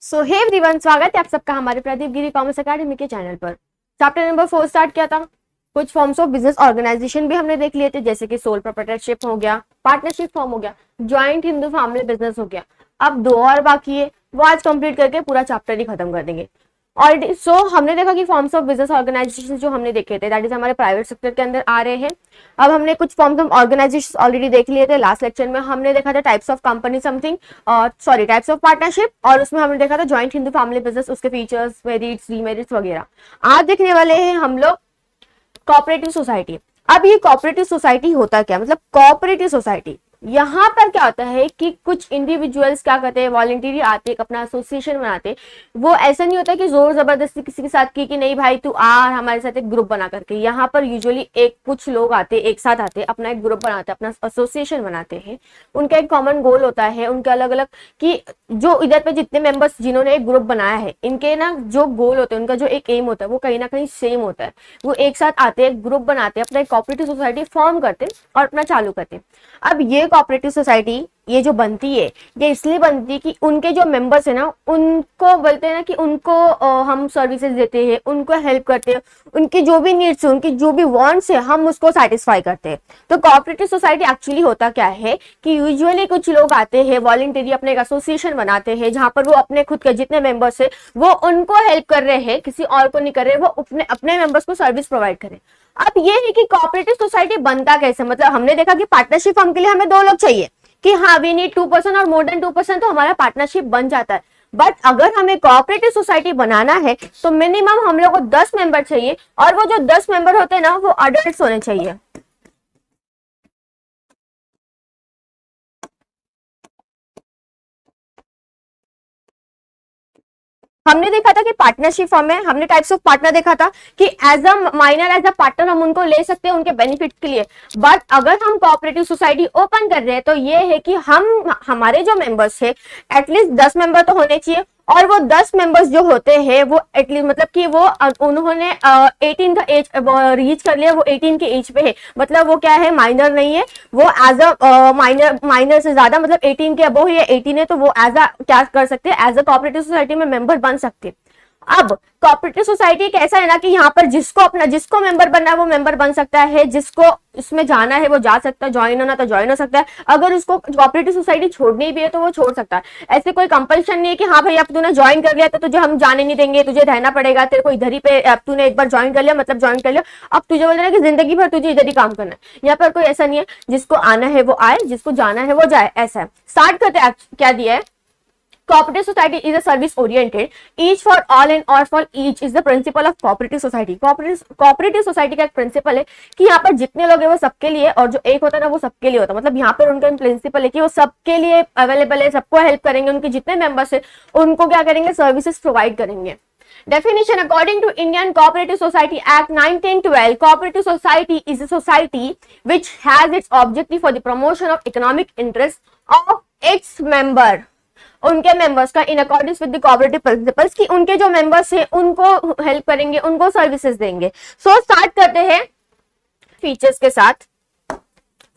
सो hey everyone, स्वागत है आप सबका हमारे प्रदीप गिरी कॉमर्स अकेडमी के चैनल पर। चैप्टर नंबर 4 स्टार्ट किया था। कुछ फॉर्म्स ऑफ बिजनेस ऑर्गेनाइजेशन भी हमने देख लिए थे, जैसे कि सोल प्रोप्राइटरशिप हो गया, पार्टनरशिप फॉर्म हो गया, ज्वाइंट हिंदू फैमिली बिजनेस हो गया। अब दो और बाकी है, वो आज कंप्लीट करके पूरा चैप्टर ही खत्म कर देंगे। और हमने देखा कि फॉर्म्स ऑफ बिजनेस ऑर्गेनाइजेशन जो हमने देखे थे दैट इज हमारे प्राइवेट सेक्टर के अंदर आ रहे हैं। अब हमने कुछ फॉर्म्स ऑफ ऑर्गेनाइजेशन ऑलरेडी देख लिए थे। लास्ट लेक्चर में हमने देखा था types of company something, sorry types of partnership, और उसमें हमने देखा था ज्वाइंट हिंदू फैमिली बिजनेस, उसके फीचर्स, मेरिट्स, डीमेरिट्स वगैरह। आज देखने वाले हैं हम लोग कोऑपरेटिव सोसाइटी। अब ये कोऑपरेटिव सोसाइटी होता क्या, मतलब कोऑपरेटिव सोसाइटी यहाँ पर क्या होता है कि कुछ इंडिविजुअल्स क्या करते हैं, वॉलंटरी आते हैं, अपना एसोसिएशन बनाते हैं। वो ऐसा नहीं होता कि जोर जबरदस्ती किसी के साथ की कि नहीं भाई तू आ हमारे साथ एक ग्रुप बना करके। यहाँ पर यूजुअली कुछ लोग आते हैं, एक साथ आते हैं, अपना एक ग्रुप बनाते हैं, अपना एसोसिएशन बनाते हैं। उनका एक कॉमन गोल होता है, उनके अलग अलग कि जो इधर पे जितने मेंबर्स जिन्होंने एक ग्रुप बनाया है, इनके ना जो गोल होते हैं, उनका जो एक एम होता है वो कहीं ना कहीं सेम होता है। वो एक साथ आते हैं, ग्रुप बनाते हैं, अपना एक कोऑपरेटिव सोसाइटी फॉर्म करते हैं और अपना चालू करते हैं। अब ये कोऑपरेटिव सोसाइटी ये जो बनती है, ये इसलिए बनती है कि उनके जो मेंबर्स है ना, उनको बोलते हैं ना कि उनको हम सर्विसेज देते हैं, उनको हेल्प करते हैं, उनकी जो भी नीड्स है, उनकी जो भी वांट्स है, हम उसको सेटिस्फाई करते हैं। तो कोऑपरेटिव सोसाइटी एक्चुअली होता क्या है कि यूजुअली कुछ लोग आते हैं, वॉलंटरी अपने एक एसोसिएशन बनाते हैं, जहां पर वो अपने खुद के जितने मेंबर्स है वो उनको हेल्प कर रहे हैं, किसी और को नहीं कर रहे, वो अपने अपने मेंबर्स को सर्विस प्रोवाइड करें। अब ये है कि कोऑपरेटिव सोसाइटी बनता कैसे, मतलब हमने देखा कि पार्टनरशिप फॉर्म के लिए हमें 2 लोग चाहिए कि हाँ वी नीड 2% और मोर देन 2%, तो हमारा पार्टनरशिप बन जाता है। बट अगर हमें कोऑपरेटिव सोसाइटी बनाना है तो मिनिमम हम लोग को 10 मेंबर चाहिए, और वो जो 10 मेंबर होते हैं ना वो अडल्ट होने चाहिए। हमने देखा था कि पार्टनरशिप फॉर्म में हमने टाइप्स ऑफ पार्टनर देखा था कि as a minor, as a partner हम उनको ले सकते हैं उनके बेनिफिट के लिए। बट अगर हम कोऑपरेटिव सोसाइटी ओपन कर रहे हैं तो ये है कि हम हमारे जो मेंबर्स है एटलीस्ट 10 मेंबर तो होने चाहिए, और वो 10 मेंबर्स जो होते हैं वो एटलीस्ट मतलब कि वो उन्होंने 18 का एज रीच कर लिया, वो 18 के एज पे है, मतलब वो क्या है माइनर नहीं है, वो एज अ माइनर से ज्यादा मतलब 18 के अबो है, 18 है, तो वो एज अ क्या कर सकते हैं, एज अ कोऑपरेटिव सोसाइटी में मेंबर बन सकते हैं। अब कोऑपरेटिव सोसाइटी एक ऐसा है ना कि यहाँ पर जिसको मेंबर बनना है वो मेंबर बन सकता है, जिसको उसमें जाना है वो जा सकता है, ज्वाइन होना तो ज्वाइन हो सकता है, अगर उसको कोऑपरेटिव सोसाइटी छोड़नी भी है तो वो छोड़ सकता है। ऐसे कोई कंपल्शन नहीं है कि हाँ भाई अब तूने ज्वाइन कर लिया तो तुझे हम जाने नहीं देंगे, तुझे रहना पड़ेगा, तेरे को इधर ही पे, अब तूने एक बार ज्वाइन कर लिया मतलब ज्वाइन कर लिया, अब तुझे बोल रहा है कि जिंदगी भर तुझे इधर ही काम करना है। यहाँ पर कोई ऐसा नहीं है, जिसको आना है वो आए, जिसको जाना है वो जाए, ऐसा है। स्टार्ट करते क्या दिया है, cooperative society is a service oriented, each for all and all for each is the principle of cooperative society। cooperative society का एक प्रिंसिपल है कि यहाँ पर जितने लोग हैं वो सबके लिए, और जो एक होता है ना वो सबके लिए होता है, मतलब यहाँ पर उनका प्रिंसिपल है कि वो सबके लिए अवेलेबल है, सबको हेल्प करेंगे, उनके जितने मेंबर्स है उनको क्या करेंगे, सर्विसेज प्रोवाइड करेंगे। Definition according to Indian Cooperative Society Act 1912, cooperative society is a society which has its objective for the promotion of economic interests of its member, उनके मेंबर्स का in according with the cooperative principles, कि उनके जो members हैं उनको help करेंगे, उनको services देंगे। सो स्टार्ट करते हैं फीचर्स के साथ।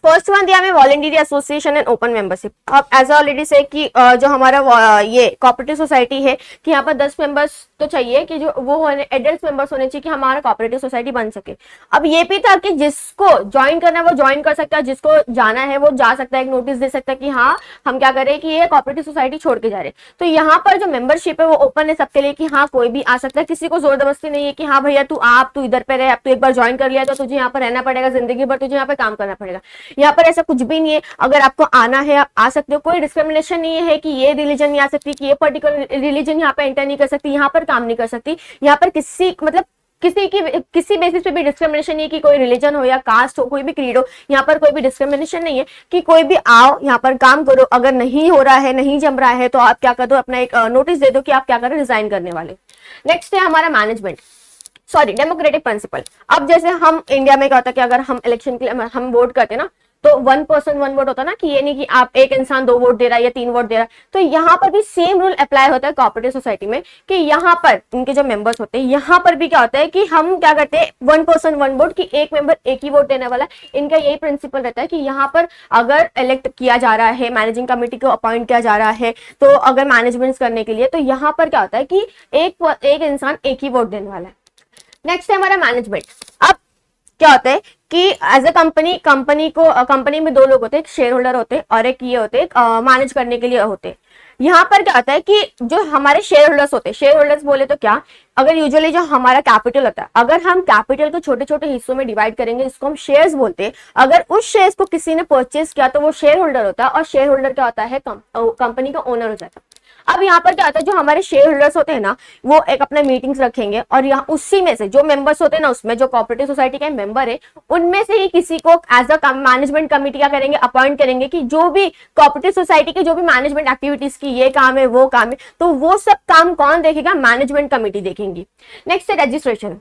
फर्स्ट वन दिया हमें voluntary association and open membership. अब एज ऑलरेडी से कि जो हमारा ये कोऑपरेटिव सोसाइटी है कि यहाँ पर 10 मेंबर्स तो चाहिए कि जो वो होने एडल्ट मेंबर्स होने चाहिए कि हमारा कोऑपरेटिव सोसाइटी बन सके। अब ये भी था कि जिसको ज्वाइन करना है वो ज्वाइन कर सकता है, जिसको जाना है वो जा सकता है, एक नोटिस दे सकता है कि हाँ हम क्या करें कि ये कोऑपरेटिव सोसाइटी छोड़ के जा रहे। तो यहाँ पर जो मेंबरशिप है वो ओपन है सबके लिए कि हाँ कोई भी आ सकता है, किसी को जोर जबरदस्ती नहीं है कि हाँ भैया तू आप तू इधर पे रहे, अब तू एक बार ज्वाइन कर लिया तो तुझे यहाँ पर रहना पड़ेगा, जिंदगी भर तुझे यहाँ पे काम करना पड़ेगा। यहाँ पर ऐसा कुछ भी नहीं है, अगर आपको आना है आप आ सकते हो, कोई डिस्क्रिमिनेशन नहीं है कि ये रिलीजन नहीं आ सकती, कि ये पर्टिकुलर रिलीजन यहाँ पे एंटर नहीं कर सकती, यहाँ पर काम नहीं कर सकती। यहाँ पर किसी मतलब किसी बेसिस पे भी डिस्क्रिमिनेशन नहीं है कि कोई रिलीजन हो या कास्ट हो, कोई भी क्रीड हो, यहाँ पर कोई भी डिस्क्रिमिनेशन नहीं है कि कोई भी आओ यहाँ पर काम करो, अगर नहीं हो रहा है, नहीं जम रहा है तो आप क्या कर दो, अपना एक नोटिस दे दो कि आप क्या करें, रिजाइन करने वाले। नेक्स्ट है हमारा मैनेजमेंट, सॉरी डेमोक्रेटिक प्रिंसिपल। अब जैसे हम इंडिया में क्या होता है कि अगर हम इलेक्शन के लिए हम वोट करते हैं ना, तो 1% 1 वोट होता है ना, कि ये नहीं कि आप एक इंसान 2 वोट दे रहा है या 3 वोट दे रहा है। तो यहाँ पर भी सेम रूल अप्लाई होता है कोऑपरेटिव सोसाइटी में, कि यहाँ पर उनके जो मेंबर्स होते हैं, यहाँ पर भी क्या होता है कि हम क्या करते हैं 1% 1 वोट, कि एक मेंबर एक ही वोट देने वाला है। इनका यही प्रिंसिपल रहता है कि यहाँ पर अगर इलेक्ट किया जा रहा है, मैनेजिंग कमेटी को अपॉइंट किया जा रहा है, तो अगर मैनेजमेंट करने के लिए, तो यहाँ पर क्या होता है कि एक इंसान एक ही वोट देने वाला है। नेक्स्ट है हमारा मैनेजमेंट। अब क्या होता है कि एज अ कंपनी में 2 लोग होते हैं, एक शेयर होल्डर होते हैं और एक ये होते हैं मैनेज करने के लिए होते हैं। यहाँ पर क्या होता है कि जो हमारे शेयर होल्डर्स होते हैं, शेयर होल्डर्स बोले तो क्या, अगर यूजुअली जो हमारा कैपिटल होता है, अगर हम कैपिटल को छोटे छोटे हिस्सों में डिवाइड करेंगे, जिसको हम शेयर्स बोलते हैं, अगर उस शेयर्स को किसी ने परचेज किया तो वो शेयर होल्डर होता है, और शेयर होल्डर क्या होता है, कंपनी का ओनर हो जाता है। अब यहाँ पर क्या होता है, जो हमारे शेयर होल्डर्स होते हैं ना, वो एक अपने मीटिंग्स रखेंगे, और यहाँ उसी में से जो मेंबर्स होते हैं ना, उसमें जो कोऑपरेटिव सोसाइटी के मेंबर है, उनमें से ही किसी को एज अ मैनेजमेंट कमेटी क्या करेंगे, अपॉइंट करेंगे, कि जो भी कोऑपरेटिव सोसाइटी की जो भी मैनेजमेंट एक्टिविटीज की ये काम है वो काम है, तो वो सब काम कौन देखेगा, मैनेजमेंट कमेटी देखेंगी। नेक्स्ट है रजिस्ट्रेशन।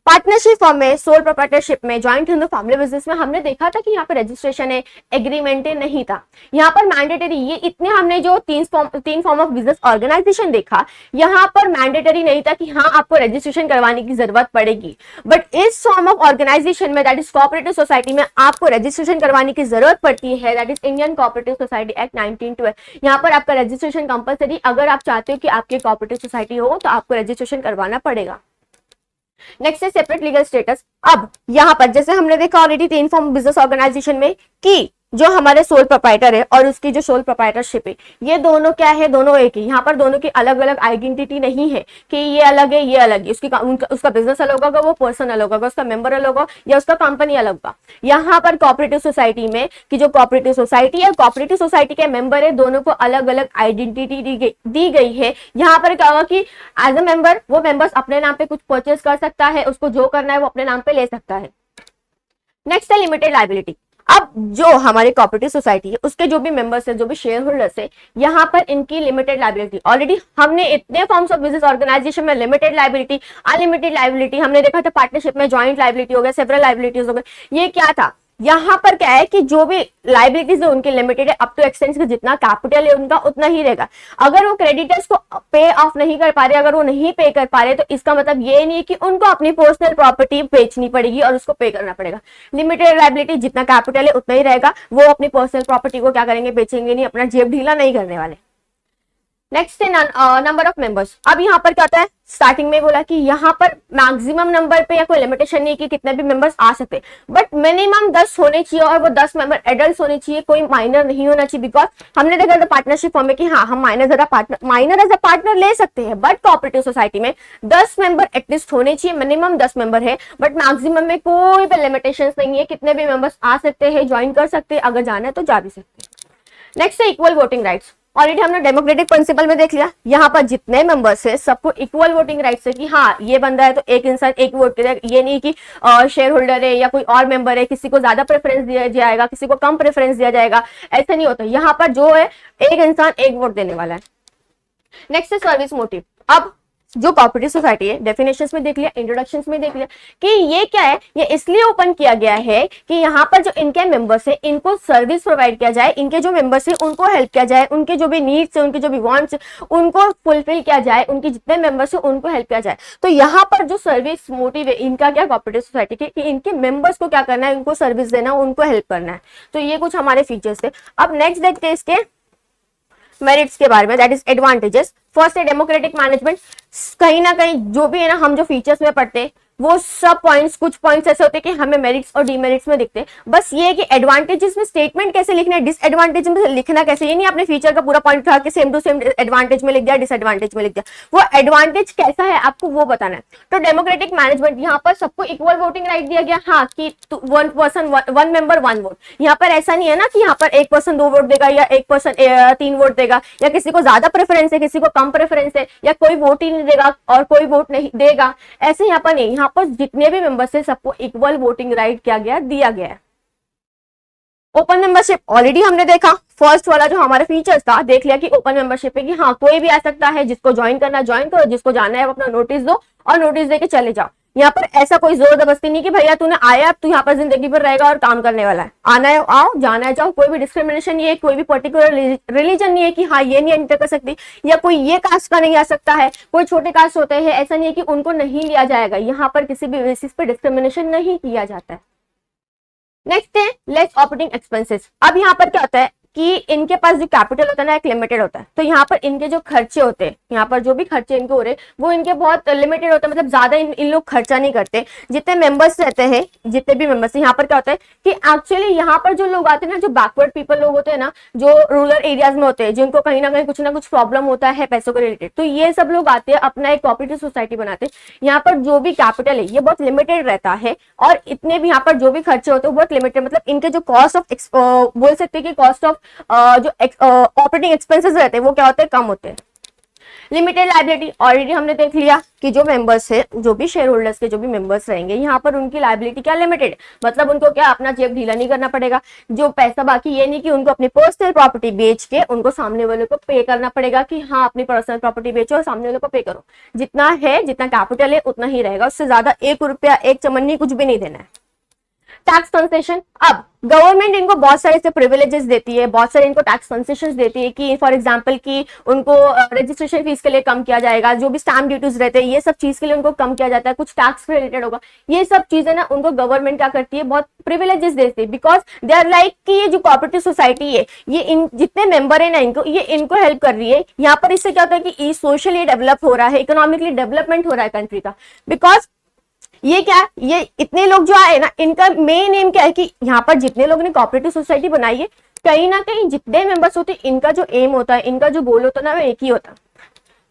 पार्टनरशिप फॉर्म में, सोल प्रोप्राइटरशिप में, जॉइंट हिंदू फैमिली बिजनेस में हमने देखा था कि यहाँ पर रजिस्ट्रेशन है, एग्रीमेंट है, नहीं था। यहाँ पर मैंडेटरी, ये इतने हमने जो तीन फॉर्म ऑफ बिजनेस ऑर्गेनाइजेशन देखा, यहाँ पर मैंडेटरी नहीं था कि हाँ आपको रजिस्ट्रेशन करवाने की जरूरत पड़ेगी। बट इस फॉर्म ऑफ ऑर्गेनाइजेशन में, दैट इज कोऑपरेटिव सोसाइटी में, आपको रजिस्ट्रेशन करवाने की जरूरत पड़ती है। That is Indian cooperative society act 1912। यहाँ पर आपका रजिस्ट्रेशन कंपलसरी, अगर आप चाहते हो कि आपकी कोऑपरेटिव सोसाइटी हो तो आपको रजिस्ट्रेशन करवाना पड़ेगा। नेक्स्ट है सेपरेट लीगल स्टेटस। अब यहाँ पर जैसे हमने देखा ऑलरेडी 3 फॉर्म बिजनेस ऑर्गेनाइजेशन में, कि जो हमारे सोल प्रोप्राइटर है और उसकी जो सोल प्रोप्राइटरशिप है, ये दोनों क्या है, दोनों एक ही। यहाँ पर दोनों की अलग अलग आइडेंटिटी नहीं है कि ये अलग है ये अलग है, उसका बिजनेस अलग होगा, वो पर्सन अलग होगा, उसका मेंबर अलग होगा, या उसका कंपनी अलग होगा। यहाँ पर कोऑपरेटिव सोसाइटी में, कि जो कोऑपरेटिव सोसाइटी है, कोऑपरेटिव सोसाइटी के मेंबर है, दोनों को अलग अलग आइडेंटिटी दी गई है। यहाँ पर क्या होगा कि एज अ मेंबर वो मेंबर्स अपने नाम पे कुछ परचेज कर सकता है, उसको जो करना है वो अपने नाम पे ले सकता है। नेक्स्ट है लिमिटेड लायबिलिटी। अब जो हमारी कोऑपरेटिव सोसाइटी है, उसके जो भी मेंबर्स है, जो भी शेयर होल्डर्स है, यहाँ पर इनकी लिमिटेड लायबिलिटी, ऑलरेडी हमने इतने फॉर्म्स ऑफ बिजनेस ऑर्गेनाइजेशन में लिमिटेड लायबिलिटी, अनलिमिटेड लायबिलिटी हमने देखा था, पार्टनरशिप में जॉइंट लायबिलिटी हो गया, सेवरल लायबिलिटीज हो गए। ये क्या था, यहाँ पर क्या है कि जो भी लाइबिलिटीज है उनकी लिमिटेड है, अप टू एक्सटेंड कि जितना कैपिटल है उनका उतना ही रहेगा। अगर वो क्रेडिटर्स को पे ऑफ नहीं कर पा रहे, अगर वो नहीं पे कर पा रहे, तो इसका मतलब ये नहीं है कि उनको अपनी पर्सनल प्रॉपर्टी बेचनी पड़ेगी और उसको पे करना पड़ेगा। लिमिटेड लाइबिलिटी, जितना कैपिटल है उतना ही रहेगा, वो अपनी पर्सनल प्रॉपर्टी को क्या करेंगे, बेचेंगे नहीं, अपना जेब ढीला नहीं करने वाले। नेक्स्ट है नंबर ऑफ मेंबर्स। अब यहाँ पर क्या होता है, स्टार्टिंग में बोला कि यहाँ पर मैक्सिमम नंबर पे या कोई लिमिटेशन नहीं कि कितने भी मेंबर्स आ सकते हैं, बट मिनिमम 10 होने चाहिए, और वो 10 मेंबर एडल्ट होने चाहिए, कोई माइनर नहीं होना चाहिए। बिकॉज हमने देखा था पार्टनरशिप फॉर्म में कि हाँ हम माइनर एज अ पार्टनर ले सकते हैं, बट कोऑपरेटिव सोसाइटी में 10 मेंबर एटलीस्ट होने चाहिए, मिनिमम 10 मेंबर है, बट मैक्सिमम में कोई भी लिमिटेशन नहीं है, कितने भी मेंबर्स आ सकते हैं, ज्वाइन कर सकते हैं, अगर जाना है तो जा भी सकते हैं। नेक्स्ट है इक्वल वोटिंग राइट्स। ऑलरेडी हमने डेमोक्रेटिक प्रिंसिपल में देख लिया, यहाँ पर जितने मेंबर्स है सबको इक्वल वोटिंग राइट्स है, कि हाँ ये बंदा है तो एक इंसान एक वोट करेगा। ये नहीं कि शेयर होल्डर है या कोई और मेंबर है, किसी को ज्यादा प्रेफरेंस दिया जाएगा, किसी को कम प्रेफरेंस दिया जाएगा, ऐसा नहीं होता। यहाँ पर जो है एक इंसान एक वोट देने वाला है। नेक्स्ट है सर्विस मोटिव। अब जो कोऑपरेटिव सोसाइटी है, डेफिनेशंस में देख लिया, इंट्रोडक्शंस में देख लिया कि ये क्या है, ये इसलिए ओपन किया गया है कि यहाँ पर जो इनके मेंबर्स है इनको सर्विस प्रोवाइड किया जाए, इनके जो मेंबर्स है उनको हेल्प किया जाए, उनके जो भी नीड्स है, उनके जो भी वांट्स है उनको फुलफिल किया जाए, उनके जितने मेंबर्स है उनको हेल्प किया जाए। तो यहाँ पर जो सर्विस मोटिव है इनका क्या, कोऑपरेटिव सोसाइटी के, कि इनके मेंबर्स को क्या करना है, उनको सर्विस देना, उनको हेल्प करना है। तो ये कुछ हमारे फीचर्स थे। अब नेक्स्ट देखते हैं इसके मेरिट्स के बारे में, दैट इज एडवांटेजेस। फर्स्ट है डेमोक्रेटिक मैनेजमेंट। कहीं ना कहीं जो भी है ना, हम जो फीचर्स में पढ़ते हैं वो सब पॉइंट्स, कुछ पॉइंट्स ऐसे होते हैं कि हमें मेरिट्स और डीमेरिट्स में दिखते हैं। बस ये है कि एडवांटेजेस में स्टेटमेंट कैसे लिखना है, डिसएडवांटेज में लिखना कैसे, ये नहीं आपने फीचर का पूरा पॉइंट उठा के सेम टू सेम एडवांटेज में लिख दिया, डिसएडवांटेज में लिख दिया। वो एडवांटेज कैसा है आपको वो बताना है। तो डेमोक्रेटिक मैनेजमेंट, यहाँ पर सबको इक्वल वोटिंग राइट दिया गया, हाँ कि 1 पर्सन 1 मेंबर 1 वोट। यहाँ पर ऐसा नहीं है ना कि यहाँ पर 1 पर्सन 2 वोट देगा या 1 पर्सन 3 वोट देगा, या किसी को ज्यादा प्रेफरेंस है, किसी को कम प्रेफरेंस है, या कोई वोट ही नहीं देगा और कोई वोट नहीं देगा, ऐसे यहाँ पर नहीं। यहाँ पर जितने भी मेंबर्स है सबको इक्वल वोटिंग राइट क्या गया, दिया गया है। ओपन मेंबरशिप ऑलरेडी हमने देखा, फर्स्ट वाला जो हमारा फीचर्स था देख लिया कि ओपन मेंबरशिप है कि हाँ कोई भी आ सकता है, जिसको ज्वाइन करना ज्वाइन करो, जिसको जाना है वो अपना नोटिस दो और नोटिस देके चले जाओ। यहाँ पर ऐसा कोई जोर जबरदस्ती नहीं कि भैया तूने आया अब तू यहाँ पर जिंदगी भर रहेगा और काम करने वाला है, आना है आओ, जाना है जाओ। कोई भी डिस्क्रिमिनेशन नहीं है, कोई भी पर्टिकुलर रिलीजन नहीं है कि हाँ ये नहीं एंटर कर सकती या कोई ये कास्ट का नहीं आ सकता है। कोई छोटे कास्ट होते हैं, ऐसा नहीं है कि उनको नहीं लिया जाएगा। यहाँ पर किसी भी बेसिस पे डिस्क्रिमिनेशन नहीं किया जाता है। नेक्स्ट है लेस ऑपरेटिंग एक्सपेंसेस। अब यहाँ पर क्या होता है कि इनके पास जो कैपिटल होता है ना एक लिमिटेड होता है, तो यहाँ पर इनके जो खर्चे होते हैं, यहाँ पर जो भी खर्चे इनके हो रहे हैं वो इनके बहुत लिमिटेड होते हैं, मतलब ज्यादा इन लोग खर्चा नहीं करते। जितने मेंबर्स रहते हैं, जितने भी मेंबर्स, यहाँ पर क्या होता है कि एक्चुअली यहाँ पर जो लोग आते हैं ना, जो बैकवर्ड पीपल लोग होते हैं ना, जो रूरल एरियाज में होते हैं, जिनको कहीं ना कुछ प्रॉब्लम होता है पैसों के रिलेटेड, तो ये सब लोग आते हैं, अपना एक कोऑपरेटिव सोसाइटी बनाते हैं। यहाँ पर जो भी कैपिटल है ये बहुत लिमिटेड रहता है और इतने भी यहाँ पर जो भी खर्चे होते हैं बहुत लिमिटेड, मतलब इनके जो कॉस्ट ऑफ बोल सकते हैं कि कॉस्ट ऑफ जो ऑपरेटिंग एक्सपेंसेस रहते हैं वो क्या होते हैं, कम होते हैं। लिमिटेड लाइबिलिटी ऑलरेडी हमने देख लिया कि जो मेंबर्स है, जो भी शेयर होल्डर्स के जो भी मेंबर्स रहेंगे, यहाँ पर उनकी लाइबिलिटी क्या लिमिटेड, मतलब उनको क्या अपना जेब ढीला नहीं करना पड़ेगा। जो पैसा बाकी ये नहीं कि उनको अपनी पर्सनल प्रॉपर्टी बेच के उनको सामने वाले को पे करना पड़ेगा कि हाँ अपनी पर्सनल प्रॉपर्टी बेचो और सामने वाले को पे करो। जितना है, जितना कैपिटल है उतना ही रहेगा, उससे ज्यादा 1 रुपया 1 चमन्नी कुछ भी नहीं देना है। टैक्स कंसेशन, अब गवर्नमेंट इनको बहुत सारे से प्रिविलेजेस देती है, बहुत सारे इनको टैक्स कंसेशंस देती है कि फॉर एग्जांपल कि उनको रजिस्ट्रेशन फीस के लिए कम किया जाएगा, जो भी स्टैम्प ड्यूटीज रहते हैं ये सब चीज के लिए उनको कम किया जाता है, कुछ टैक्स रिलेटेड होगा, ये सब चीजें ना उनको गवर्नमेंट क्या करती है, बहुत प्रिविलेजेस देती है, बिकॉज दे आर लाइक कि ये जो कोऑपरेटिव सोसाइटी है ये इन जितने मेंबर है ना इनको हेल्प कर रही है। यहाँ पर इससे क्या होता है कि सोशली डेवलप हो रहा है, इकोनॉमिकली डेवलपमेंट हो रहा है कंट्री का, बिकॉज ये क्या, ये इतने लोग जो आए ना इनका मेन एम क्या है कि यहाँ पर जितने लोगों ने कोऑपरेटिव सोसाइटी बनाई है, कहीं ना कहीं जितने मेंबर्स होते हैं इनका जो एम होता है, इनका जो गोल होता है ना वो एक ही होता है।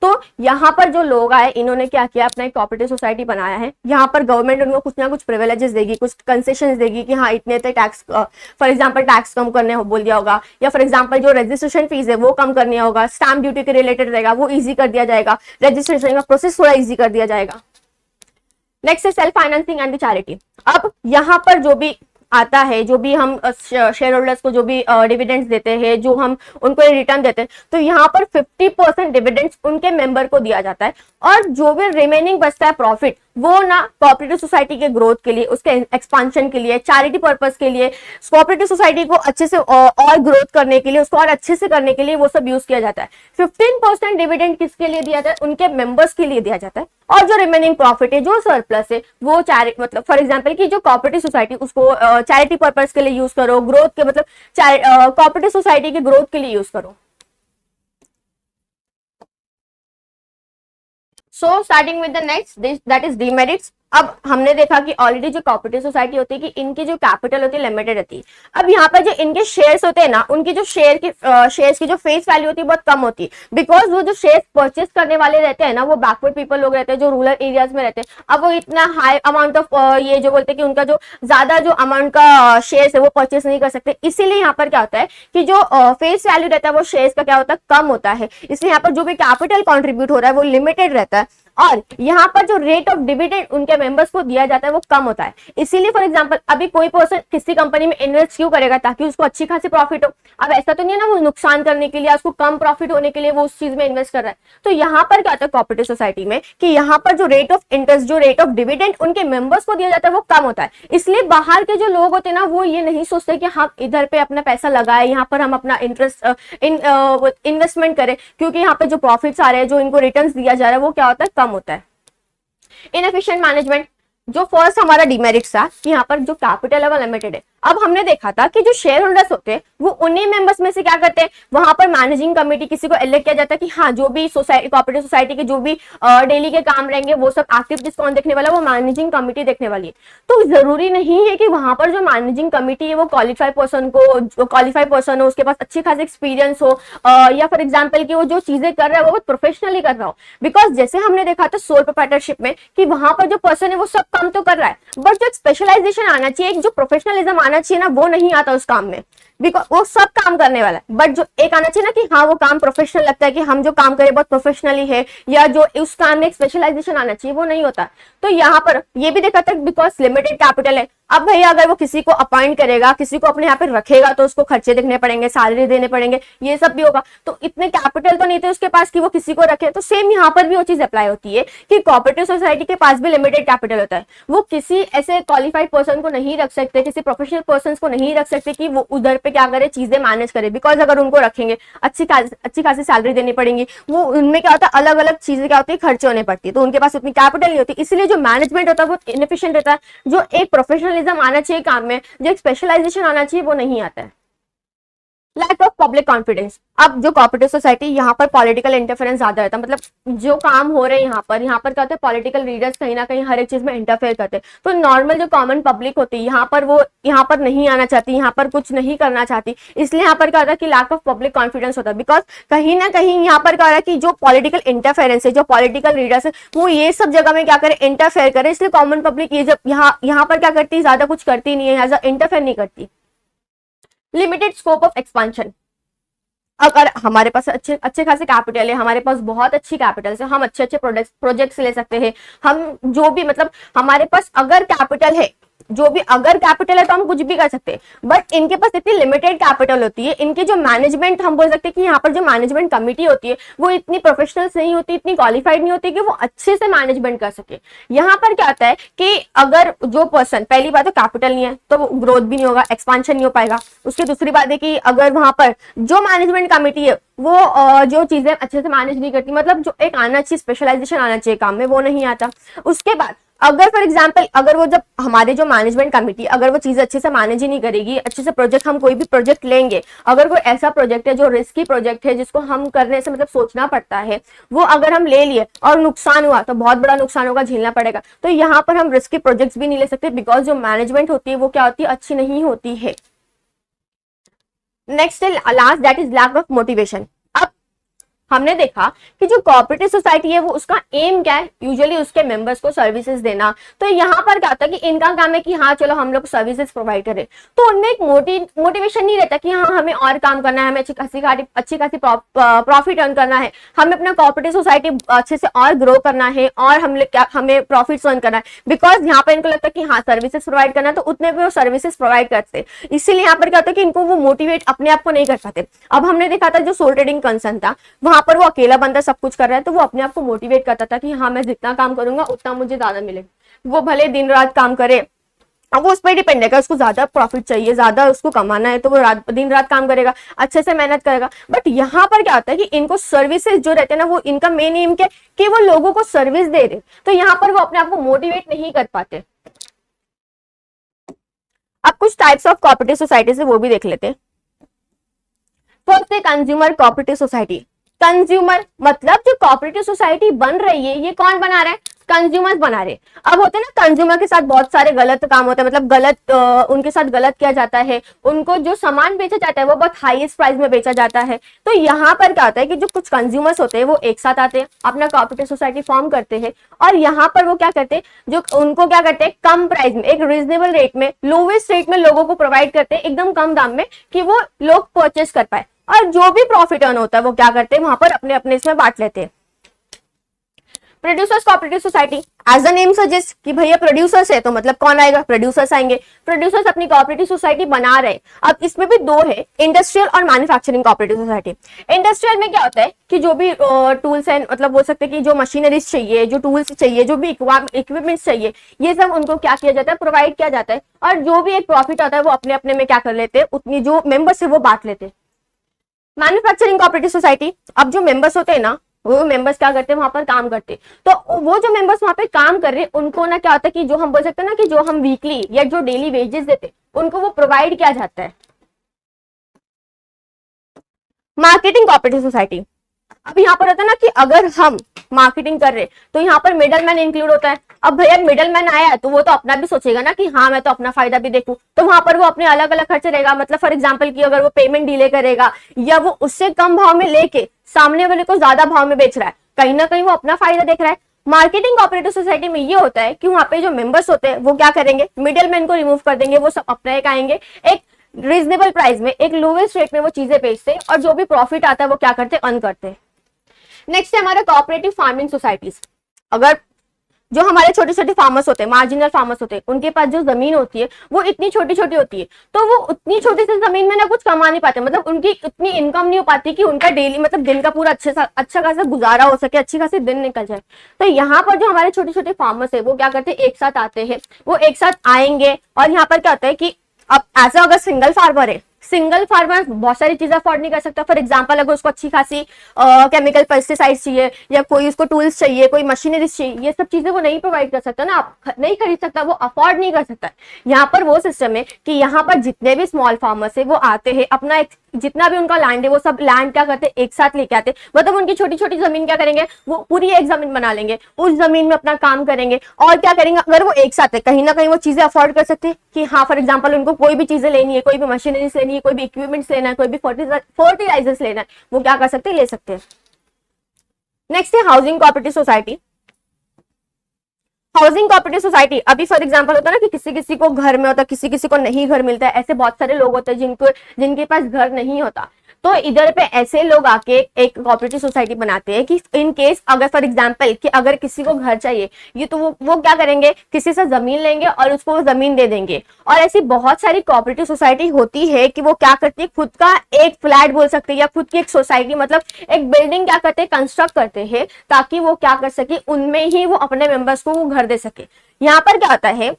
तो यहाँ पर जो लोग आए इन्होंने क्या किया, अपना एक कोऑपरेटिव सोसाइटी बनाया है। यहाँ पर गवर्नमेंट उनको कुछ ना कुछ प्रिविलेजेस देगी, कुछ कंसेशन देगी कि हाँ इतने टैक्स, फॉर एग्जांपल टैक्स कम करने हो बोल दिया होगा, या फॉर एग्जांपल जो रजिस्ट्रेशन फीस है वो कम करनी होगा, स्टैम्प ड्यूटी के रिलेटेड रहेगा वो ईजी कर दिया जाएगा, रजिस्ट्रेशन का प्रोसेस थोड़ा ईजी कर दिया जाएगा। नेक्स्ट है सेल्फ फाइनेंसिंग एंड चैरिटी। अब यहाँ पर जो भी आता है, जो भी हम शेयर होल्डर्स को जो भी डिविडेंड्स देते हैं, जो हम उनको रिटर्न देते हैं, तो यहाँ पर 50% डिविडेंड्स उनके मेंबर को दिया जाता है और जो भी रिमेनिंग बचता है प्रॉफिट वो ना कोऑपरेटिव सोसाइटी के ग्रोथ के लिए, उसके एक्सपांशन के लिए, चैरिटी पर्पस के लिए, कोऑपरेटिव सोसाइटी को अच्छे से और ग्रोथ करने के लिए, उसको और अच्छे से करने के लिए वो सब यूज किया जाता है। 15% डिविडेंड किसके लिए दिया जाता है, उनके मेंबर्स के लिए दिया जाता है, और जो रिमेनिंग प्रॉफिट है, जो सरप्लस है, वो चैरिटी, मतलब फॉर एग्जांपल कि जो कोऑपरेटिव सोसाइटी उसको चैरिटी पर्पस के लिए यूज करो, ग्रोथ के मतलब कोऑपरेटिव सोसाइटी के ग्रोथ के लिए यूज करो। So starting with the next that is demerits. अब हमने देखा कि ऑलरेडी जो कोऑपरेटिव सोसाइटी होती है कि इनकी जो कैपिटल होती है लिमिटेड रहती है। अब यहाँ पर जो इनके शेयर्स होते हैं ना, उनकी जो शेयर्स की जो फेस वैल्यू होती है बहुत कम होती है, बिकॉज वो जो शेयर्स परचेस करने वाले रहते हैं ना वो बैकवर्ड पीपल लोग रहते हैं, जो रूरल एरियाज में रहते हैं। अब वो इतना हाई अमाउंट ऑफ ये जो बोलते हैं कि उनका जो ज्यादा जो अमाउंट का शेयर्स है वो परचेस नहीं कर सकते, इसीलिए यहाँ पर क्या होता है कि जो फेस वैल्यू रहता है वो शेयर्स का क्या होता है, कम होता है। इसलिए यहाँ पर जो भी कैपिटल कॉन्ट्रीब्यूट हो रहा है वो लिमिटेड रहता है, और यहाँ पर जो रेट ऑफ डिविडेंड उनके मेंबर्स को दिया जाता है वो कम होता है। इसीलिए फॉर एग्जांपल अभी कोई पर्सन किसी कंपनी में इन्वेस्ट क्यों करेगा, ताकि उसको अच्छी खासी प्रॉफिट हो। अब ऐसा तो नहीं है ना वो नुकसान करने के लिए, उसको कम प्रॉफिट होने के लिए वो उस चीज में इन्वेस्ट कर रहा है। तो यहाँ पर क्या होता है कोऑपरेटिव सोसाइटी में कि यहाँ पर जो रेट ऑफ इंटरेस्ट, जो रेट ऑफ डिविडेंड उनके मेंबर्स को दिया जाता है वो कम होता है। इसलिए बाहर के जो लोग होते हैं ना वो ये नहीं सोचते कि हम इधर पे अपना पैसा लगाए, यहाँ पर हम अपना इंटरेस्ट इन्वेस्टमेंट करें, क्योंकि यहाँ पे जो प्रॉफिट्स आ रहे हैं, जो इनको रिटर्न्स दिया जा रहा है वो क्या होता है, कम होता है। इनएफिशिएंट मैनेजमेंट, जो फर्स्ट हमारा डिमेरिट्स था कि यहाँ पर जो कैपिटल है वो लिमिटेड है। अब हमने देखा था कि जो शेयर होल्डर्स होते हैं वो उन्हीं मेंबर्स में से क्या करते हैं, वहां पर मैनेजिंग कमेटी किसी को इलेक्ट किया जाता है कि हाँ जो भी सोसाइटी, कोऑपरेटिव सोसाइटी के जो भी डेली के काम रहेंगे वो सब एक्टिविटीज कौन देखने वाला है, वो मैनेजिंग कमेटी देखने वाली है। तो जरूरी नहीं है कि वहां पर जो मैनेजिंग कमेटी है वो क्वालिफाइड पर्सन हो, उसके पास अच्छी खासी एक्सपीरियंस हो, या फॉर एग्जाम्पल कि वो जो चीजें कर रहा है वो प्रोफेशनली कर रहा हो। बिकॉज जैसे हमने देखा था सोल प्रोप्राइटरशिप में कि वहां पर जो पर्सन है वो सब काम तो कर रहा है, बट जो स्पेशलाइजेशन आना चाहिए, एक जो प्रोफेशनलिज्म आना चाहिए ना वो नहीं आता उस काम में। बिकॉज वो सब काम करने वाला है, बट जो एक आना चाहिए ना कि हाँ वो काम प्रोफेशनल लगता है कि हम जो काम करें बहुत प्रोफेशनली है, या जो उस काम में एक स्पेशलाइजेशन आना चाहिए, वो नहीं होता। तो यहाँ पर ये भी देखा था बिकॉज लिमिटेड कैपिटल है। अब भैया अगर वो किसी को अपॉइंट करेगा, किसी को अपने यहाँ पे रखेगा, तो उसको खर्चे देखने पड़ेंगे, सैलरी देने पड़ेंगे, ये सब भी होगा। तो इतने कैपिटल तो नहीं थे उसके पास कि वो किसी को रखे। तो सेम यहाँ पर भी वो चीज अप्लाई होती है कि कोऑपरेटिव सोसाइटी के पास भी लिमिटेड कैपिटल होता है। वो किसी ऐसे क्वालिफाइड पर्सन को नहीं रख सकते, किसी प्रोफेशनल पर्सन को नहीं रख सकते कि वो उधर पे क्या करे, चीजें मैनेज करे। बिकॉज अगर उनको रखेंगे, अच्छी खासी सैलरी देनी पड़ेगी, वो उनमें क्या होता है, अलग अलग चीजें क्या होती है, खर्चे होने पड़ती है, तो उनके पास उतनी कैपिटल नहीं होती। इसलिए जो मैनेजमेंट होता है वो इनएफिशिएंट रहता है। जो एक प्रोफेशनलिज्म आना चाहिए काम में, जो एक स्पेशलाइजेशन आना चाहिए, वो नहीं आता है। Lack of public confidence. अब जो कोऑपरेटिव सोसाइटी, यहाँ पर पॉलिटिकल इंटरफेरेंस ज्यादा रहता है। मतलब जो काम हो रहे हैं यहाँ पर क्या होता है, पॉलिटिकल लीडर्स कहीं ना कहीं हर एक चीज में इंटरफेयर करते हैं। तो नॉर्मल जो कॉमन पब्लिक होती है यहाँ पर, वो यहाँ पर नहीं आना चाहती, यहाँ पर कुछ नहीं करना चाहती। इसलिए यहाँ पर क्या होता है कि लैक ऑफ पब्लिक कॉन्फिडेंस होता है। बिकॉज कहीं ना कहीं यहाँ पर क्या हो रहा है कि जो पॉलिटिकल इंटरफेरेंस है, जो पॉलिटिकल लीडर्स है, वो ये सब जगह में क्या करे, इंटरफेयर करे। इसलिए कॉमन पब्लिक ये जब यहाँ पर क्या करती है, ज्यादा कुछ करती नहीं है, एज इंटरफेयर नहीं करती। Limited scope of expansion. अगर हमारे पास अच्छे खासे कैपिटल है, हमारे पास बहुत अच्छी कैपिटल है, हम अच्छे प्रोजेक्ट्स ले सकते हैं। हम जो भी मतलब हमारे पास अगर कैपिटल है, जो भी अगर कैपिटल है तो हम कुछ भी कर सकते हैं। बट इनके पास इतनी लिमिटेड कैपिटल होती है, इनकी जो मैनेजमेंट, हम बोल सकते हैं कि यहाँ पर जो मैनेजमेंट कमिटी होती है वो इतनी प्रोफेशनल नहीं होती, इतनी क्वालिफाइड नहीं होती कि वो अच्छे से मैनेजमेंट कर सके। यहाँ पर क्या होता है कि अगर जो पर्सन, पहली बात तो कैपिटल नहीं है तो ग्रोथ भी नहीं होगा, एक्सपांशन नहीं हो पाएगा। उसकी दूसरी बात है कि अगर वहां पर जो मैनेजमेंट कमिटी है वो जो चीजें अच्छे से मैनेज नहीं करती, मतलब जो एक आना चाहिए, स्पेशलाइजेशन आना चाहिए काम में, वो नहीं आता। उसके बाद अगर फॉर एग्जाम्पल, अगर वो जब हमारे जो मैनेजमेंट कमिटी अगर वो चीजें अच्छे से मैनेज ही नहीं करेगी, अच्छे से प्रोजेक्ट, हम कोई भी प्रोजेक्ट लेंगे, अगर कोई ऐसा प्रोजेक्ट है जो रिस्की प्रोजेक्ट है, जिसको हम करने से मतलब सोचना पड़ता है, वो अगर हम ले लिए और नुकसान हुआ तो बहुत बड़ा नुकसान होगा, झेलना पड़ेगा। तो यहाँ पर हम रिस्की प्रोजेक्ट्स भी नहीं ले सकते, बिकॉज जो मैनेजमेंट होती है वो क्या होती है, अच्छी नहीं होती है। Next last, that is lack of motivation. हमने देखा कि जो कोऑपरेटिव सोसाइटी है वो उसका एम क्या है, यूजुअली उसके मेंबर्स को सर्विसेज देना। तो यहाँ पर क्या होता है कि इनका काम है कि हाँ चलो हम लोग सर्विसेज प्रोवाइड करें, तो उनमें एक मोटिवेशन नहीं रहता कि हाँ हमें और काम करना है, हमें अच्छी खासी प्रॉफिट अर्न करना है, हमें अपना कोऑपरेटिव सोसाइटी अच्छे से और ग्रो करना है, और हमें प्रॉफिट अर्न करना है। बिकॉज यहाँ पर इनको लगता है कि हाँ सर्विसेज प्रोवाइड करना, तो उतने पे वो सर्विसेज प्रोवाइड करते, इसीलिए यहाँ पर क्या होता है कि इनको वो मोटिवेट अपने आप को नहीं कर पाते। अब हमने देखा था जो सोल ट्रेडिंग कंसर्न था, वहां पर वो अकेला बंदा सब कुछ कर रहा है, तो वो अपने आप को मोटिवेट करता था कि हाँ मैं जितना काम करूंगा उतना मुझे ज्यादा मिलेगा। वो भले दिन रात काम करे, अब वो उस पर डिपेंड है, उसको ज्यादा प्रॉफिट चाहिए, ज्यादा उसको कमाना है, तो वो दिन रात काम करेगा, अच्छे से मेहनत करेगा। बट यहाँ पर क्या होता है कि इनको सर्विसेज जो रहते हैं ना, वो इनका मेन एम क्या कि वो लोगों को सर्विस दे रहे, तो यहाँ पर वो अपने आप को मोटिवेट नहीं कर पाते। अब कुछ टाइप्स ऑफ कोऑपरेटिव सोसाइटी से वो भी देख लेते हैं। फर्स्ट है कंज्यूमर कोऑपरेटिव सोसाइटी। कंज्यूमर मतलब जो कोऑपरेटिव सोसाइटी बन रही है, ये कौन बना रहा है, कंज्यूमर्स बना रहे। अब होते हैं ना कंज्यूमर के साथ बहुत सारे गलत काम होते हैं, मतलब उनके साथ गलत किया जाता है, उनको जो सामान बेचा जाता है वो बहुत हाईएस्ट प्राइस में बेचा जाता है। तो यहाँ पर क्या होता है कि जो कुछ कंज्यूमर्स होते हैं वो एक साथ आते हैं, अपना कोऑपरेटिव सोसाइटी फॉर्म करते हैं, और यहाँ पर वो क्या करते हैं, जो उनको क्या करते हैं, कम प्राइस में, एक रीजनेबल रेट में, लोवेस्ट रेट में लोगों को प्रोवाइड करते हैं, एकदम कम दाम में, कि वो लोग परचेस कर पाए। और जो भी प्रॉफिट अर्न होता है वो क्या करते हैं, वहां पर अपने अपने इसमें बांट लेते हैं। Producers cooperative society, as a name suggest कि भैया प्रोड्यूसर्स है तो मतलब कौन आएगा, प्रोड्यूसर्स आएंगे। प्रोड्यूसर्स अपनी कोऑपरेटिव सोसाइटी बना रहे। अब इसमें भी दो है, इंडस्ट्रियल और मैन्युफैक्चरिंग कोऑपरेटिव सोसाइटी। इंडस्ट्रियल में क्या होता है कि जो भी टूल्स हैं, मतलब बोल सकते हैं कि जो मशीनरीज चाहिए, जो टूल्स चाहिए, जो भी इक्विपमेंट्स चाहिए, ये सब उनको क्या किया जाता है, प्रोवाइड किया जाता है। और जो भी एक प्रॉफिट आता है वो अपने अपने में क्या कर लेते हैं, उतनी जो मेंबर्स है वो बांट लेते हैं। मैन्युफैक्चरिंग कोऑपरेटिव सोसाइटी, अब जो मेंबर्स होते हैं ना, वो मेंबर्स क्या करते हैं, वहां पर काम करते हैं। तो वो जो मेंबर्स वहां पे काम कर रहे हैं, उनको ना क्या होता है कि जो हम बोल सकते हैं ना कि जो हम वीकली या जो डेली वेजेस देते हैं, उनको वो प्रोवाइड किया जाता है। मार्केटिंग कोऑपरेटिव सोसाइटी, अब यहाँ पर होता है ना कि अगर हम मार्केटिंग कर रहे तो यहाँ पर मिडल मैन इंक्लूड होता है। अब भैया मिडल मैन आया है तो वो तो अपना भी सोचेगा ना कि हाँ मैं तो अपना फायदा भी देखूं, तो वहां पर वो अपने अलग अलग खर्चे रहेगा। मतलब फॉर एग्जांपल कि अगर वो पेमेंट डिले करेगा या वो उससे कम भाव में लेके सामने वाले को ज्यादा भाव में बेच रहा है, कहीं ना कहीं वो अपना फायदा देख रहा है। मार्केटिंग कोऑपरेटिव सोसाइटी में ये होता है कि वहां पे जो मेंबर्स होते हैं वो क्या करेंगे, मिडल मैन को रिमूव कर देंगे, वो सब अपना एक आएंगे, एक रीजनेबल प्राइस में, एक लोवेस्ट रेट में वो चीजें बेचते हैं और जो भी प्रॉफिट आता है वो क्या करते हैं, अर्न करते हैं। नेक्स्ट है हमारा कोऑपरेटिव फार्मिंग सोसाइटीज। अगर जो हमारे छोटे छोटे फार्मर्स होते हैं, मार्जिनल फार्मर्स होते हैं, उनके पास जो जमीन होती है वो इतनी छोटी छोटी होती है, तो वो उतनी छोटी सी जमीन में ना कुछ कमा नहीं पाते, मतलब उनकी उतनी इनकम नहीं हो पाती कि उनका डेली मतलब दिन का पूरा अच्छा खासा गुजारा हो सके, अच्छी खासी दिन निकल जाए। तो यहाँ पर जो हमारे छोटे छोटे फार्मर्स है वो क्या करते हैं, एक साथ आते हैं, वो एक साथ आएंगे और यहाँ पर क्या होता है कि अब ऐसा अगर सिंगल फार्मर है, सिंगल फार्मर बहुत सारी चीजें अफोर्ड नहीं कर सकता। फॉर एग्जांपल अगर उसको अच्छी खासी केमिकल पेस्टिसाइड्स चाहिए या कोई उसको टूल्स चाहिए, कोई मशीनरीज चाहिए, ये सब चीजें वो नहीं प्रोवाइड कर सकता ना, आप नहीं खरीद सकता, वो अफोर्ड नहीं कर सकता। यहाँ पर वो सिस्टम है कि यहाँ पर जितने भी स्मॉल फार्मर्स है वो आते हैं, अपना एक जितना भी उनका लैंड है वो सब लैंड क्या करते हैं, एक साथ लेके आते, मतलब उनकी छोटी छोटी जमीन क्या करेंगे, वो पूरी एक जमीन बना लेंगे, उस जमीन में अपना काम करेंगे और क्या करेंगे, अगर वो एक साथ है कहीं ना कहीं वो चीजें अफोर्ड कर सकते हैं कि हाँ फॉर एग्जांपल उनको कोई भी चीजें लेनी है, कोई भी मशीनरीज लेनी है, कोई भी इक्विपमेंट्स लेना है, कोई भी फर्टिलाइजर्स लेना है, वो क्या कर सकते हैं, ले सकते हैं। नेक्स्ट है housing cooperative society. Housing cooperative society, अभी फॉर एग्जांपल होता है ना कि किसी किसी को घर में होता है, किसी किसी को नहीं घर मिलता है, ऐसे बहुत सारे लोग होते हैं जिनके पास घर नहीं होता, तो इधर पे ऐसे लोग आके एक कोऑपरेटिव सोसाइटी बनाते हैं कि इन केस अगर फॉर एग्जांपल कि अगर किसी को घर चाहिए, ये तो वो क्या करेंगे, किसी से जमीन लेंगे और उसको वो जमीन दे देंगे। और ऐसी बहुत सारी कोऑपरेटिव सोसाइटी होती है कि वो क्या करती है, खुद का एक फ्लैट बोल सकते हैं या खुद की एक सोसाइटी मतलब एक बिल्डिंग क्या करते हैं, कंस्ट्रक्ट करते हैं ताकि वो क्या कर सके, उनमें ही वो अपने मेंबर्स को वो घर दे सके। यहाँ पर क्या होता है,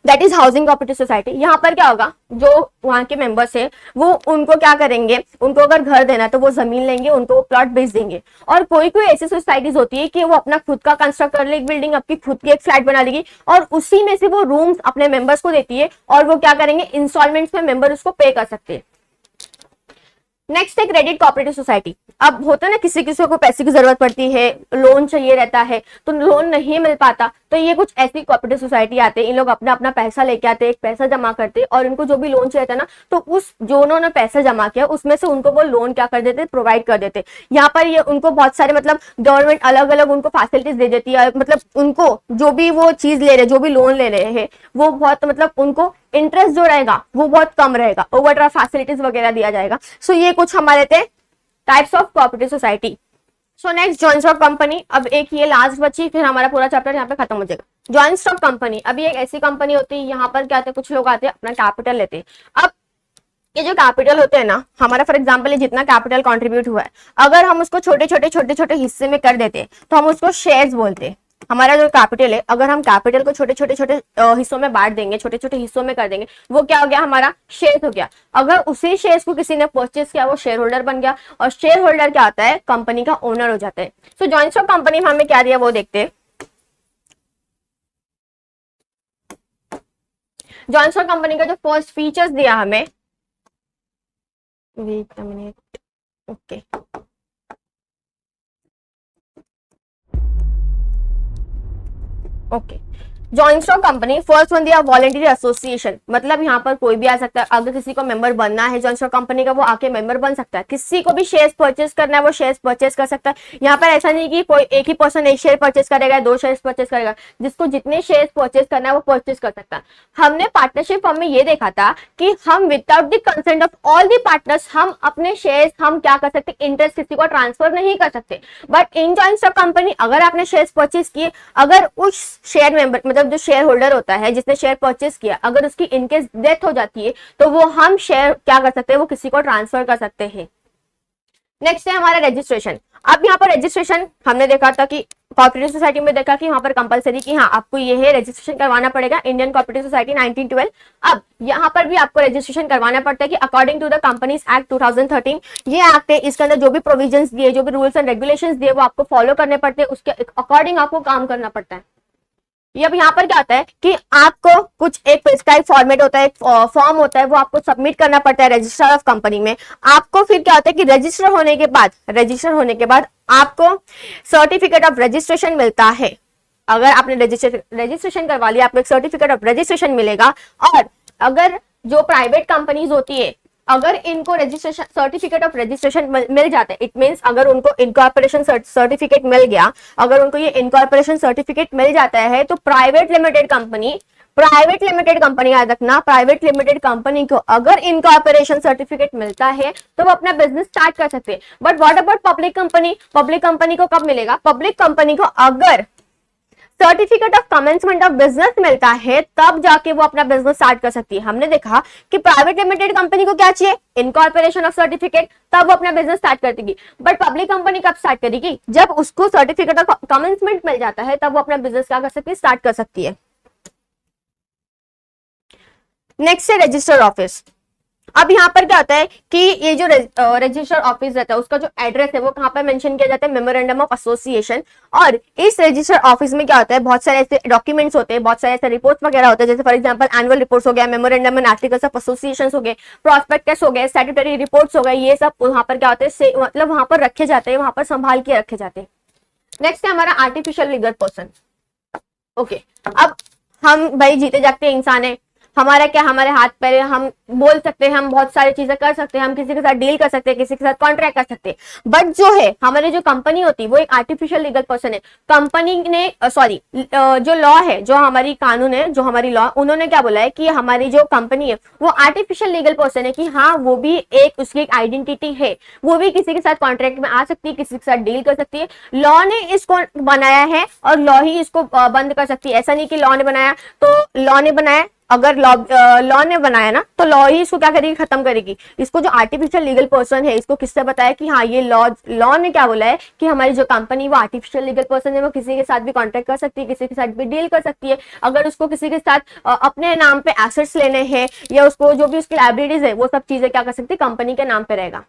that is housing cooperative society. यहाँ पर क्या होगा, जो वहां के मेंबर्स है वो उनको क्या करेंगे, उनको अगर घर देना है तो वो जमीन लेंगे, उनको वो प्लॉट बेच देंगे। और कोई कोई ऐसी सोसाइटीज होती है कि वो अपना खुद का कंस्ट्रक्ट कर ले एक बिल्डिंग, आपकी खुद की एक फ्लैट बना लेगी और उसी में से वो रूम्स अपने मेंबर्स को देती है और वो क्या करेंगे, इंस्टॉलमेंट्स में मेंबर उसको पे कर सकते हैं। नेक्स्ट है क्रेडिट कोऑपरेटिव सोसाइटी। अब होता है ना किसी किसी को पैसे की जरूरत पड़ती है, लोन चाहिए रहता है तो लोन नहीं मिल पाता, तो ये कुछ ऐसी कोऑपरेटिव सोसाइटी आते हैं, इन लोग अपना अपना पैसा लेके आते हैं, एक पैसा जमा करते हैं और उनको जो भी लोन चाहिए था ना, तो उस जो उन्होंने पैसा जमा किया उसमें से उनको वो लोन क्या कर देते, प्रोवाइड कर देते। यहाँ पर ये उनको बहुत सारे मतलब गवर्नमेंट अलग अलग उनको फैसिलिटीज दे देती है, मतलब उनको जो भी वो चीज ले रहे, जो भी लोन ले रहे हैं वो बहुत मतलब उनको इंटरेस्ट जो रहेगा वो बहुत कम रहेगा, ओवरड्राफ्ट फैसिलिटीज वगैरह दिया जाएगा। सो ये कुछ हमारे थे types of cooperative society. So next joint stock company. अब एक ये लास्ट बची, फिर हमारा पूरा चैप्टर यहाँ पे खत्म हो जाएगा। जॉइंट स्टॉक कंपनी अभी एक ऐसी कंपनी होती है, यहाँ पर क्या आते हैं, कुछ लोग आते हैं अपना कैपिटल लेते हैं। अब ये जो कैपिटल होते हैं ना, हमारा फॉर एग्जांपल जितना कैपिटल कंट्रीब्यूट हुआ है, अगर हम उसको छोटे छोटे हिस्से में कर देते तो हम उसको शेयर्स बोलते हैं। हमारा जो कैपिटल है, अगर हम कैपिटल को छोटे छोटे हिस्सों में बांट देंगे, छोटे छोटे हिस्सों में कर देंगे, वो क्या हो गया, हमारा शेयर हो गया। अगर उसी शेयर्स को किसी ने परचेस किया, वो शेयर होल्डर बन गया और शेयर होल्डर क्या होता है, कंपनी का ओनर हो जाता है। सो जॉइंट स्टॉक कंपनी में हमें क्या दिया वो देखते हैं। जॉइंट स्टॉक कंपनी का जो फर्स्ट फीचर्स दिया हमें, wait a minute, okay, okay, joint stock company first one दिया वॉलंटरी एसोसिएशन, मतलब यहाँ पर कोई भी आ सकता है, अगर किसी को मेंबर बनना है जॉइंट स्टॉक कंपनी का वो आके मेंबर बन सकता है, किसी को भी शेयर्स परचेस करना है वो शेयर्स परचेस कर सकता है। यहाँ पर ऐसा नहीं कि कोई एक ही पर्सन एक शेयर परचेस करेगा, दो शेयर्स परचेस करेगा, जिसको जितने शेयर्स परचेस करना है वो परचेस कर सकता है। हमने पार्टनरशिप फॉर्म में ये देखा था कि हम without the consent of all the partners हम अपने शेयर्स हम क्या कर सकते, इंटरेस्ट किसी को ट्रांसफर नहीं कर सकते। But in joint stock company अगर आपने शेयर्स परचेस किए, अगर उस शेयर मेंबर मतलब जो शेयर होल्डर होता है जिसने शेयर परचेस किया, अगर उसकी इनकेस डेथ हो जाती है तो वो हम शेयर क्या कर सकते हैं, वो किसी को ट्रांसफर कर सकते हैं। नेक्स्ट है हमारा रजिस्ट्रेशन। अब यहाँ पर रजिस्ट्रेशन हमने देखा था कि कोऑपरेटिव सोसाइटी में देखा कि वहां पर कंपलसरी कि हाँ आपको ये है रजिस्ट्रेशन करवाना पड़ेगा, इंडियन कोऑपरेटिव सोसाइटी 1912। अब यहाँ पर भी आपको रजिस्ट्रेशन करवाना पड़ता है कि according to the companies act 2013, ये एक्ट है, इसके अंदर जो भी प्रोविजंस दिए, जो भी रूल्स एंड रेगुलेशंस दिए वो आपको फॉलो करने पड़ते हैं, उसके अकॉर्डिंग आपको काम करना पड़ता है। अब यहाँ पर क्या होता है कि आपको कुछ एक प्रिस्क्राइब फॉर्मेट होता है, एक फॉर्म होता है, वो आपको सबमिट करना पड़ता है रजिस्टर ऑफ कंपनी में। आपको फिर क्या होता है कि रजिस्टर होने के बाद आपको सर्टिफिकेट ऑफ रजिस्ट्रेशन मिलता है। अगर आपने रजिस्ट्रेशन करवा लिया, आपको एक सर्टिफिकेट ऑफ रजिस्ट्रेशन मिलेगा। और अगर जो प्राइवेट कंपनीज होती है, अगर इनको रजिस्ट्रेशन सर्टिफिकेट ऑफ रजिस्ट्रेशन मिल जाता है, इट मींस अगर उनको इनकॉर्पोरेशन सर्टिफिकेट मिल गया, अगर उनको ये इनकॉर्पोरेशन सर्टिफिकेट मिल जाता है तो private limited company private limited company, याद रखना, प्राइवेट लिमिटेड कंपनी को अगर इनकॉर्पोरेशन सर्टिफिकेट मिलता है तो वो अपना बिजनेस स्टार्ट कर सकते हैं। But what about public company? Public company को कब मिलेगा? पब्लिक कंपनी को अगर certificate of commencement of business मिलता है तब जाके वो अपना बिजनेस स्टार्ट कर सकती है। हमने देखा कि प्राइवेट लिमिटेड कंपनी को क्या चाहिए? इनकॉर्पोरेशन ऑफ सर्टिफिकेट, तब वो अपना बिजनेस स्टार्ट कर देगी। बट पब्लिक कंपनी कब स्टार्ट करेगी? जब उसको सर्टिफिकेट ऑफ कमेंसमेंट मिल जाता है तब वो अपना बिजनेस क्या कर सकती है? स्टार्ट कर सकती है। नेक्स्ट है रजिस्टर ऑफिस। अब यहाँ पर क्या होता है कि ये जो रजिस्टर ऑफिस रहता है उसका जो एड्रेस है वो कहाँ पर मेंशन किया जाता है? Memorandum of association. और इस रजिस्टर ऑफिस में क्या होता है? बहुत सारे ऐसे डॉक्यूमेंट्स होते हैं, बहुत सारे ऐसे रिपोर्ट्स वगैरह होते हैं, जैसे फॉर एग्जांपल एनुअल रिपोर्ट्स हो गया, memorandum and articles of association हो गए, प्रोस्पेक्टस हो गए, स्टैट्यूटरी रिपोर्ट्स हो गए, ये सब वहां पर क्या होते हैं? मतलब वहां पर रखे जाते हैं, वहां पर संभाल के रखे जाते हैं। नेक्स्ट है हमारा आर्टिफिशियल लीगल पर्सन। ओके, अब हम भाई जीते जागते इंसान है, हमारा क्या, हमारे हाथ पैर, हम बोल सकते हैं, हम बहुत सारी चीजें कर सकते हैं, हम किसी के साथ डील कर सकते हैं, किसी के साथ कॉन्ट्रैक्ट कर सकते हैं। बट जो है हमारी जो कंपनी होती है वो एक आर्टिफिशियल लीगल पर्सन है। कंपनी ने सॉरी जो लॉ है, जो हमारी कानून है, जो हमारी लॉ, उन्होंने क्या बोला है कि हमारी जो कंपनी है वो आर्टिफिशियल लीगल पर्सन है, कि हाँ वो भी एक उसकी एक आइडेंटिटी है, वो भी किसी के साथ कॉन्ट्रैक्ट में आ सकती है, किसी के साथ डील कर सकती है। लॉ ने इसको बनाया है और लॉ ही इसको बंद कर सकती है। ऐसा नहीं कि लॉ ने बनाया तो लॉ ने बनाया, अगर लॉ ने बनाया ना तो लॉ ही इसको क्या करेगी? खत्म करेगी। इसको जो आर्टिफिशियल लीगल पर्सन है इसको किससे बताया कि हाँ ये लॉ ने क्या बोला है कि हमारी जो कंपनी वो आर्टिफिशियल लीगल पर्सन है, वो किसी के साथ भी कॉन्ट्रैक्ट कर सकती है, किसी के साथ भी डील कर सकती है। अगर उसको किसी के साथ अपने नाम पे एसेट्स लेने हैं या उसको जो भी उसकी लाइबिलिटीज है वो सब चीजें क्या कर सकती है? कंपनी के नाम पे रहेगा।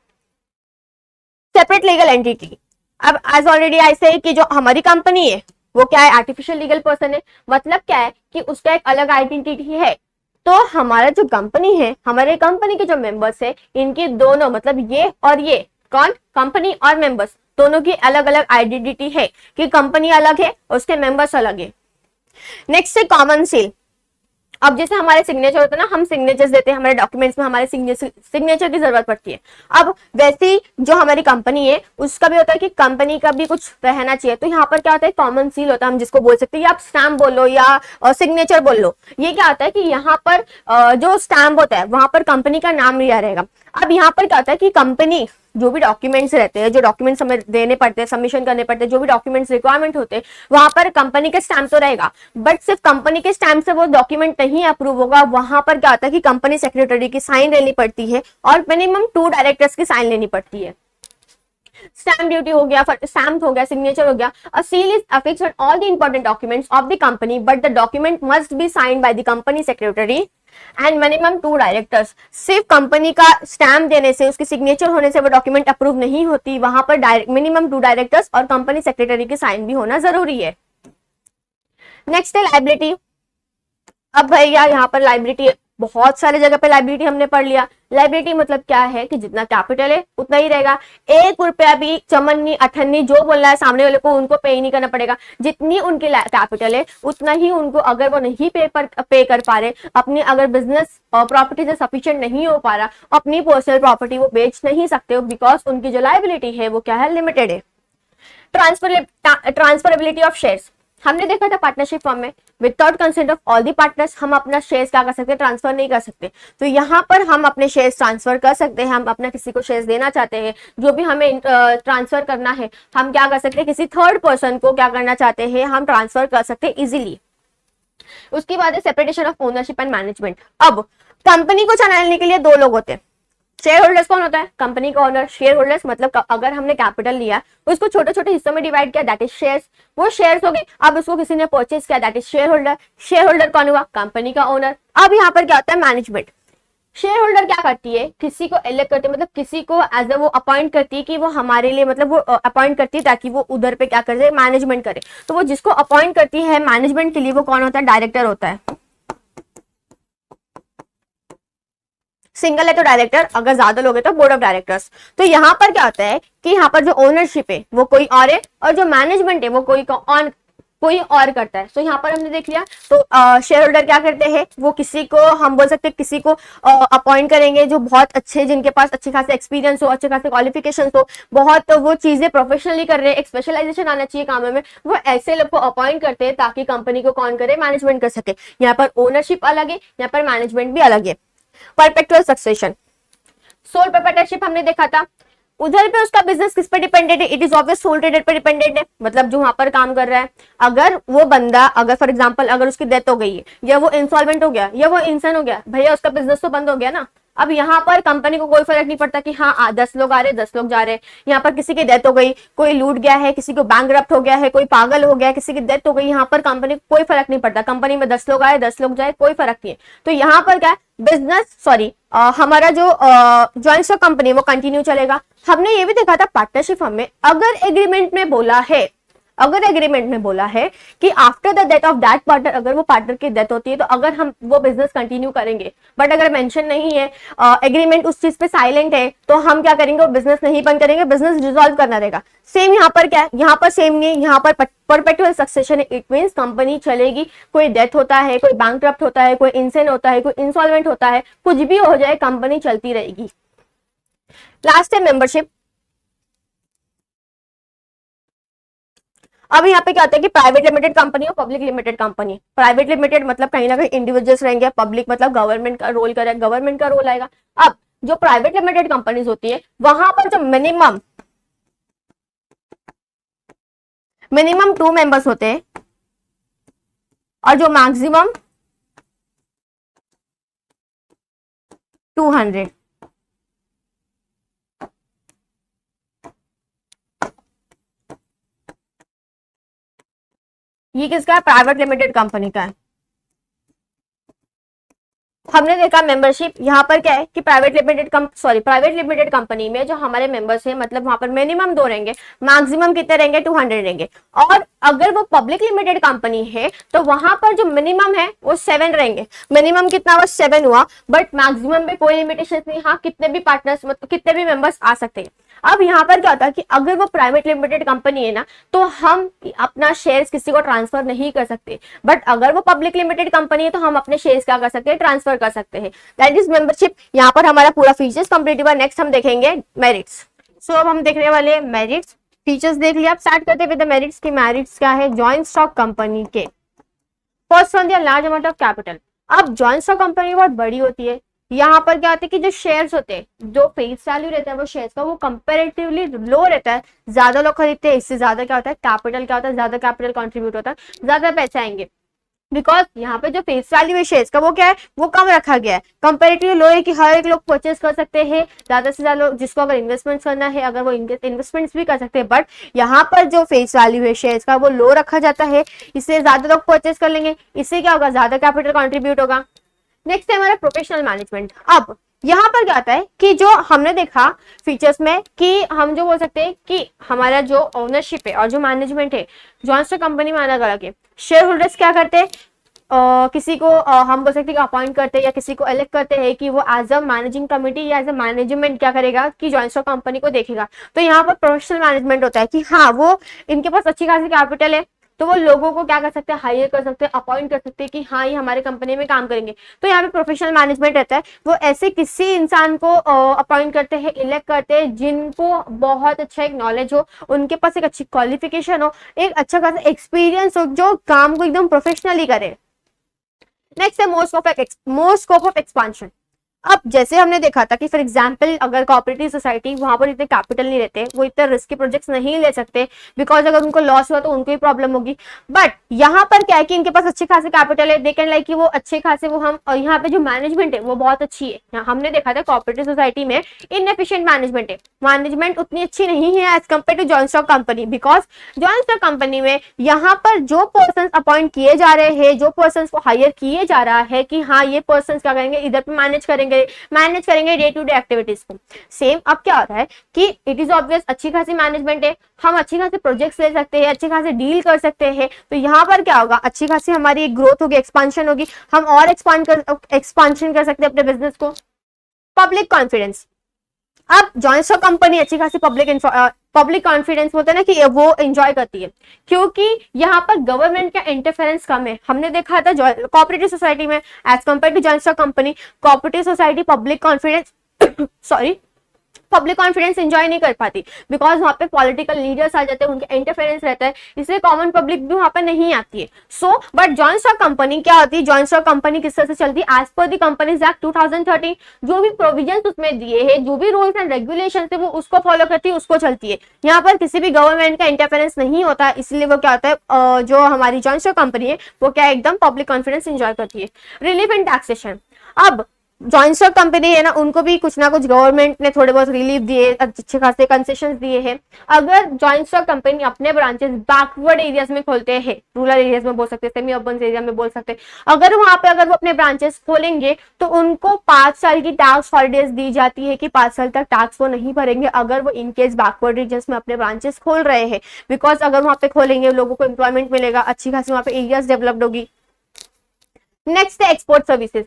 Separate legal entity. अब एज ऑलरेडी आई से कि जो हमारी कंपनी है वो क्या है? आर्टिफिशियल लीगल पर्सन है। मतलब क्या है कि उसका एक अलग आइडेंटिटी है। तो हमारा जो कंपनी है, हमारे कंपनी के जो मेंबर्स है, इनकी दोनों मतलब ये और ये, कौन? कंपनी और मेंबर्स, दोनों की अलग अलग आइडेंटिटी है कि कंपनी अलग है, उसके मेंबर्स अलग है। नेक्स्ट है कॉमन सील। अब जैसे हमारे सिग्नेचर होते हैं ना, हम सिग्नेचर्स देते हैं हमारे डॉक्यूमेंट्स में, हमारे सिग्नेचर की जरूरत पड़ती है। अब वैसे ही जो हमारी कंपनी है उसका भी होता है कि कंपनी का भी कुछ रहना चाहिए। तो यहाँ पर क्या होता है? कॉमन सील होता है, हम जिसको बोल सकते हैं, या आप स्टैम्प बोल लो या सिग्नेचर बोल लो। ये क्या होता है कि यहाँ पर जो स्टैम्प होता है वहां पर कंपनी का नाम लिया रहेगा। अब यहाँ पर क्या होता है कि कंपनी जो भी डॉक्यूमेंट्स रहते हैं, जो डॉक्यूमेंट्स हमें देने पड़ते हैं, सबमिशन करने पड़ते हैं, जो भी डॉक्यूमेंट्स रिक्वायरमेंट होते हैं, वहां पर कंपनी के स्टैम्प तो रहेगा। बट सिर्फ कंपनी के स्टैम्प से वो डॉक्यूमेंट नहीं अप्रूव होगा। वहां पर क्या होता है कि कंपनी सेक्रेटरी की साइन लेनी पड़ती है और मिनिमम 2 डायरेक्टर्स की साइन लेनी पड़ती है। स्टैम्प ड्यूटी हो गया, स्टैम्प हो गया, सिग्नेचर हो गया। A seal is affixed on all the important documents of the company but the document must be signed by the company secretary and minimum 2 directors. सिर्फ कंपनी का स्टैम्प देने से, उसकी सिग्नेचर होने से वो डॉक्यूमेंट अप्रूव नहीं होती। वहां पर मिनिमम 2 डायरेक्टर्स और कंपनी सेक्रेटरी की साइन भी होना जरूरी है। नेक्स्ट है लाइबिलिटी। अब भैया यहाँ पर लाइबिलिटी, बहुत सारे जगह पे लाइबिलिटी हमने पढ़ लिया। लाइबिलिटी मतलब क्या है कि जितना कैपिटल है उतना ही रहेगा। 1 रुपया भी चमन्नी अठन्नी जो बोलना है सामने वाले को, उनको पे ही नहीं करना पड़ेगा। जितनी उनकी कैपिटल है उतना ही उनको, अगर वो नहीं पे कर पा रहे, अपनी अगर बिजनेस प्रॉपर्टी से सफिशिएंट नहीं हो पा रहा, अपनी पर्सनल प्रॉपर्टी वो बेच नहीं सकते, बिकॉज उनकी जो लाइबिलिटी है वो क्या है? लिमिटेड है। Transferability of shares. हमने देखा था पार्टनरशिप फॉर्म में without consent of all the partners हम अपना शेयर्स क्या कर सकते हैं? ट्रांसफर नहीं कर सकते। तो यहाँ पर हम अपने शेयर्स ट्रांसफर कर सकते हैं। हम अपना किसी को शेयर्स देना चाहते हैं, जो भी हमें ट्रांसफर करना है, हम क्या कर सकते हैं? किसी थर्ड पर्सन को क्या करना चाहते हैं? हम ट्रांसफर कर सकते हैं इजीली। उसके बाद है सेपरेटेशन ऑफ ओनरशिप एंड मैनेजमेंट। अब कंपनी को चलाने के लिए 2 लोग होते हैं। शेयर होल्डर्स कौन होता है? कंपनी का ओनर। शेयर होल्डर्स मतलब अगर हमने कैपिटल लिया उसको छोटे छोटे हिस्सों में डिवाइड किया, दैट इज शेयर्स। वो शेयर्स हो गए। अब उसको किसी ने परचेज किया, that is share holder. Share holder कौन हुआ? कंपनी का ओनर। अब यहाँ पर क्या होता है? मैनेजमेंट। शेयर होल्डर क्या करती है? किसी को इलेक्ट करती है, मतलब किसी को एज वो अपॉइंट करती है कि वो हमारे लिए, मतलब वो अपॉइंट करती है ताकि वो उधर पे क्या करे? मैनेजमेंट करे। तो वो जिसको अपॉइंट करती है मैनेजमेंट के लिए वो कौन होता है? डायरेक्टर होता है। सिंगल है तो डायरेक्टर, अगर ज्यादा लोग है तो बोर्ड ऑफ डायरेक्टर्स। तो यहाँ पर क्या होता है कि यहाँ पर जो ओनरशिप है वो कोई और है और जो मैनेजमेंट है वो कोई और कोई और करता है। तो यहाँ पर हमने देख लिया, तो शेयर होल्डर क्या करते हैं, वो किसी को, हम बोल सकते हैं किसी को अपॉइंट करेंगे जो बहुत अच्छे, जिनके पास अच्छे खासे एक्सपीरियंस हो, अच्छे खासे क्वालिफिकेशन हो, बहुत तो वो चीजें प्रोफेशनली कर रहे हैं, एक स्पेशलाइजेशन आना चाहिए कामों में, वो ऐसे लोग को अपॉइंट करते हैं ताकि कंपनी को कौन करे, मैनेजमेंट कर सके। यहाँ पर ओनरशिप अलग है, यहाँ पर मैनेजमेंट भी अलग है। परपेचुअल सक्सेशन, सोल प्रोप्राइटरशिप हमने देखा था, उधर पे उसका बिजनेस किस पे डिपेंडेंट है, it is obvious soul trader पे डिपेंडेंट है, मतलब जो वहां पर काम कर रहा है। अगर वो बंदा, अगर फॉर एग्जांपल अगर उसकी डेथ हो गई है, या वो इंसॉल्वेंट हो गया, या वो इंसान हो गया, भैया उसका बिजनेस तो बंद हो गया ना। अब यहाँ पर कंपनी को कोई फर्क नहीं पड़ता कि हाँ 10 लोग आ रहे, 10 लोग जा रहे हैं। यहाँ पर किसी की डेथ हो गई, कोई लूट गया है, किसी को बैंकरप्ट हो गया है, कोई पागल हो गया, किसी की डेथ हो गई, यहाँ पर कंपनी को कोई फर्क नहीं पड़ता, कंपनी में 10 लोग आए 10 लोग जाए, कोई फर्क नहीं है। तो यहाँ पर क्या है, बिजनेस सॉरी हमारा जो जॉइंट स्टॉक कंपनी वो कंटिन्यू चलेगा। हमने ये भी देखा था पार्टनरशिप फर्म में अगर एग्रीमेंट में बोला है, अगर एग्रीमेंट में बोला है कि after the death of that partner, अगर वो पार्टनर की डेथ होती है तो अगर हम वो बिजनेस कंटिन्यू करेंगे, बट अगर मेंशन नहीं है, एग्रीमेंट उस चीज पे साइलेंट है, तो हम क्या करेंगे, वो बिजनेस नहीं बंद करेंगे, बिजनेस डिसॉल्व करना रहेगा। सेम यहाँ पर क्या है, यहाँ पर सेम नहीं, यहाँ पर परपेचुअल सक्सेशन है, इट मींस कंपनी चलेगी, कोई डेथ होता है, कोई बैंकरप्ट होता है, कोई इंसेन होता है, कोई इंसॉल्वेंट होता है, कुछ भी हो जाए कंपनी चलती रहेगी। लास्ट है मेंबरशिप। अब यहाँ पे क्या होता है कि प्राइवेट लिमिटेड कंपनी और public limited company. Private limited मतलब कहीं ना कहीं इंडिविजुअल्स रहेंगे, पब्लिक मतलब गवर्नमेंट का रोल करेगा, गवर्नमेंट का रोल आएगा। अब जो प्राइवेट लिमिटेड कंपनीज होती है वहां पर जो मिनिमम 2 मेंबर्स होते हैं और जो मैक्सिमम 200। ये किसका है, प्राइवेट लिमिटेड कंपनी का है। हमने देखा मेंबरशिप, यहाँ पर क्या है कि प्राइवेट लिमिटेड कंपनी में जो हमारे मेंबर्स हैं, मतलब वहां पर मिनिमम 2 रहेंगे, मैक्सिमम कितने रहेंगे, 200 रहेंगे। और अगर वो पब्लिक लिमिटेड कंपनी है तो वहां पर जो मिनिमम है वो 7 रहेंगे। मिनिमम कितना हुआ, 7 हुआ, बट मैक्सिमम में कोई लिमिटेशन नहीं, हाँ कितने भी पार्टनर्स, मतलब कितने भी मेंबर्स आ सकते हैं। अब यहाँ पर क्या होता है कि अगर वो प्राइवेट लिमिटेड कंपनी है ना, तो हम अपना शेयर्स किसी को ट्रांसफर नहीं कर सकते, बट अगर वो पब्लिक लिमिटेड कंपनी है तो हम अपने शेयर्स क्या कर सकते हैं, ट्रांसफर कर सकते हैं। That is membership. यहाँ पर हमारा पूरा फीचर्स कंप्लीट हुआ। नेक्स्ट हम देखेंगे मेरिट्स। सो अब हम देखने वाले मेरिट्स। फीचर्स देख लिया, अब स्टार्ट करते हैं विद द मेरिट्स की मेरिट्स क्या है जॉइंट स्टॉक कंपनी के। फर्स्ट वन दिया लार्ज अमाउंट ऑफ कैपिटल। अब जॉइंट स्टॉक कंपनी बहुत बड़ी होती है, यहाँ पर क्या होता है कि जो शेयर्स होते हैं, जो फेस वैल्यू रहता है वो शेयर्स का, वो कंपैरेटिवली लो रहता है, ज्यादा लोग खरीदते हैं, इससे ज्यादा क्या होता है, कैपिटल क्या होता है, ज्यादा कैपिटल कंट्रीब्यूट होता है, ज्यादा पैसे आएंगे। बिकॉज यहाँ पे जो फेस वैल्यू है शेयर्स का वो क्या है, वो कम रखा गया है, कंपेरेटिवली लो है कि हर एक लोग परचेस कर सकते हैं, ज्यादा से ज्यादा लोग, जिसको अगर इन्वेस्टमेंट करना है अगर वो इन्वेस्टमेंट्स भी कर सकते हैं। बट यहाँ पर जो फेस वैल्यू है शेयर्स का वो लो रखा जाता है, इससे ज्यादा लोग परचेस कर लेंगे, इससे क्या होगा, ज्यादा कैपिटल कॉन्ट्रीब्यूट होगा। नेक्स्ट है हमारा प्रोफेशनल मैनेजमेंट। अब यहाँ पर क्या आता है कि जो हमने देखा फीचर्स में कि हम जो बोल सकते हैं कि हमारा जो ओनरशिप है और जो मैनेजमेंट है जॉइंट स्टॉक कंपनी में अलग अलग है। शेयर होल्डर्स क्या करते हैं, किसी को हम बोल सकते हैं कि अपॉइंट करते हैं या किसी को इलेक्ट करते हैं कि वो एज अ मैनेजिंग कमेटी या एज अ मैनेजमेंट क्या करेगा कि जॉइंट स्टॉक कंपनी को देखेगा। तो यहाँ पर प्रोफेशनल मैनेजमेंट होता है कि हाँ वो इनके पास अच्छी खासी कैपिटल है, तो वो लोगों को क्या कर सकते हैं, हायर कर सकते हैं, अपॉइंट कर सकते हैं कि हाँ ये हमारे कंपनी में काम करेंगे। तो यहाँ पे प्रोफेशनल मैनेजमेंट रहता है, वो ऐसे किसी इंसान को अपॉइंट करते हैं, इलेक्ट करते हैं जिनको बहुत अच्छा एक नॉलेज हो, उनके पास एक अच्छी क्वालिफिकेशन हो, एक अच्छा खासा एक्सपीरियंस हो, जो काम को एकदम प्रोफेशनली करे। नेक्स्ट है मोर स्कोप ऑफ एक्सपांशन। अब जैसे हमने देखा था कि फॉर एग्जांपल अगर कोऑपरेटिव सोसाइटी, वहां पर इतने कैपिटल नहीं रहते, वो इतने रिस्की प्रोजेक्ट्स नहीं ले सकते, बिकॉज अगर उनको लॉस हुआ तो उनको ही प्रॉब्लम होगी। बट यहाँ पर क्या है कि इनके पास अच्छे खासे कैपिटल है, दे कैन लाइक कि वो अच्छे खासे वो हम, और यहाँ पे जो मैनेजमेंट है वो बहुत अच्छी है। हमने देखा था कोऑपरेटिव सोसाइटी में इनएफिशिएंट मैनेजमेंट है, मैनेजमेंट उतनी अच्छी नहीं है as compare to joint stock company, because joint stock company में यहाँ पर जो पर्सन अपॉइंट किए जा रहे हैं, जो पर्सन को हायर किए जा रहा है कि हाँ ये पर्सन क्या करेंगे, इधर पे मैनेज करेंगे डे टू डे एक्टिविटीज को। सेम अब क्या हो रहा है कि इट इज ऑब्वियस अच्छी खासी मैनेजमेंट है, हम अच्छी खासी प्रोजेक्ट्स ले सकते हैं, अच्छे खासे डील कर सकते हैं, तो यहाँ पर क्या होगा, अच्छी खासी हमारी ग्रोथ होगी, एक्सपांशन होगी, हम और एक्सपांशन कर सकते हैं अपने बिजनेस को। Public confidence. अब जॉइंट स्टॉक कंपनी अच्छी खासी पब्लिक पब्लिक कॉन्फिडेंस होता है ना कि वो एंजॉय करती है, क्योंकि यहाँ पर गवर्नमेंट का इंटरफेरेंस कम है। हमने देखा था कोऑपरेटिव सोसाइटी में as compare to joint stock company, cooperative society public confidence sorry public confidence enjoy नहीं कर पाती, बिकॉज वहां पे पॉलिटिकल लीडर्स आ जाते हैं, उनका इंटरफेरेंस रहता है, इसलिए कॉमन पब्लिक भी वहां पे नहीं आती है। So butt joint stock company क्या होती है, जॉइंट स्टॉक कंपनी किस तरह से चलती है, as per the companies act 2013 जो भी प्रोविजन उसमें दिए है, जो भी रूल्स एंड रेगुलेशन है वो उसको फॉलो करती है, उसको चलती है। यहाँ पर किसी भी गवर्नमेंट का इंटरफेरेंस नहीं होता, इसलिए वो क्या होता है, जो हमारी जॉइंट स्टॉक कंपनी है वो क्या एकदम पब्लिक कॉन्फिडेंस एंजॉय करती है। रिलीफ इन टैक्सेशन, अब जॉइंट स्टॉक कंपनी है ना, उनको भी कुछ ना कुछ गवर्नमेंट ने थोड़े बहुत रिलीफ दिए, अच्छे खासे कंसेशंस दिए हैं। अगर जॉइंट स्टॉक कंपनी अपने ब्रांचेस बैकवर्ड एरियाज में खोलते हैं, रूरल एरियाज में बोल सकते हैं, सेमी अर्बन एरिया में बोल सकते हैं, अगर वहां पे अगर वो अपने ब्रांचेस खोलेंगे तो उनको 5 साल की टैक्स हॉलीडेज दी जाती है कि 5 साल तक टैक्स वो नहीं भरेंगे अगर वो इनकेस बैकवर्ड रीजन्स में अपने ब्रांचेस खोल रहे हैं। बिकॉज अगर वहां पे खोलेंगे लोगों को एम्प्लॉयमेंट मिलेगा, अच्छी खासी वहां पे एरियाज डेवलप्ड होगी। नेक्स्ट है एक्सपोर्ट सर्विसेज।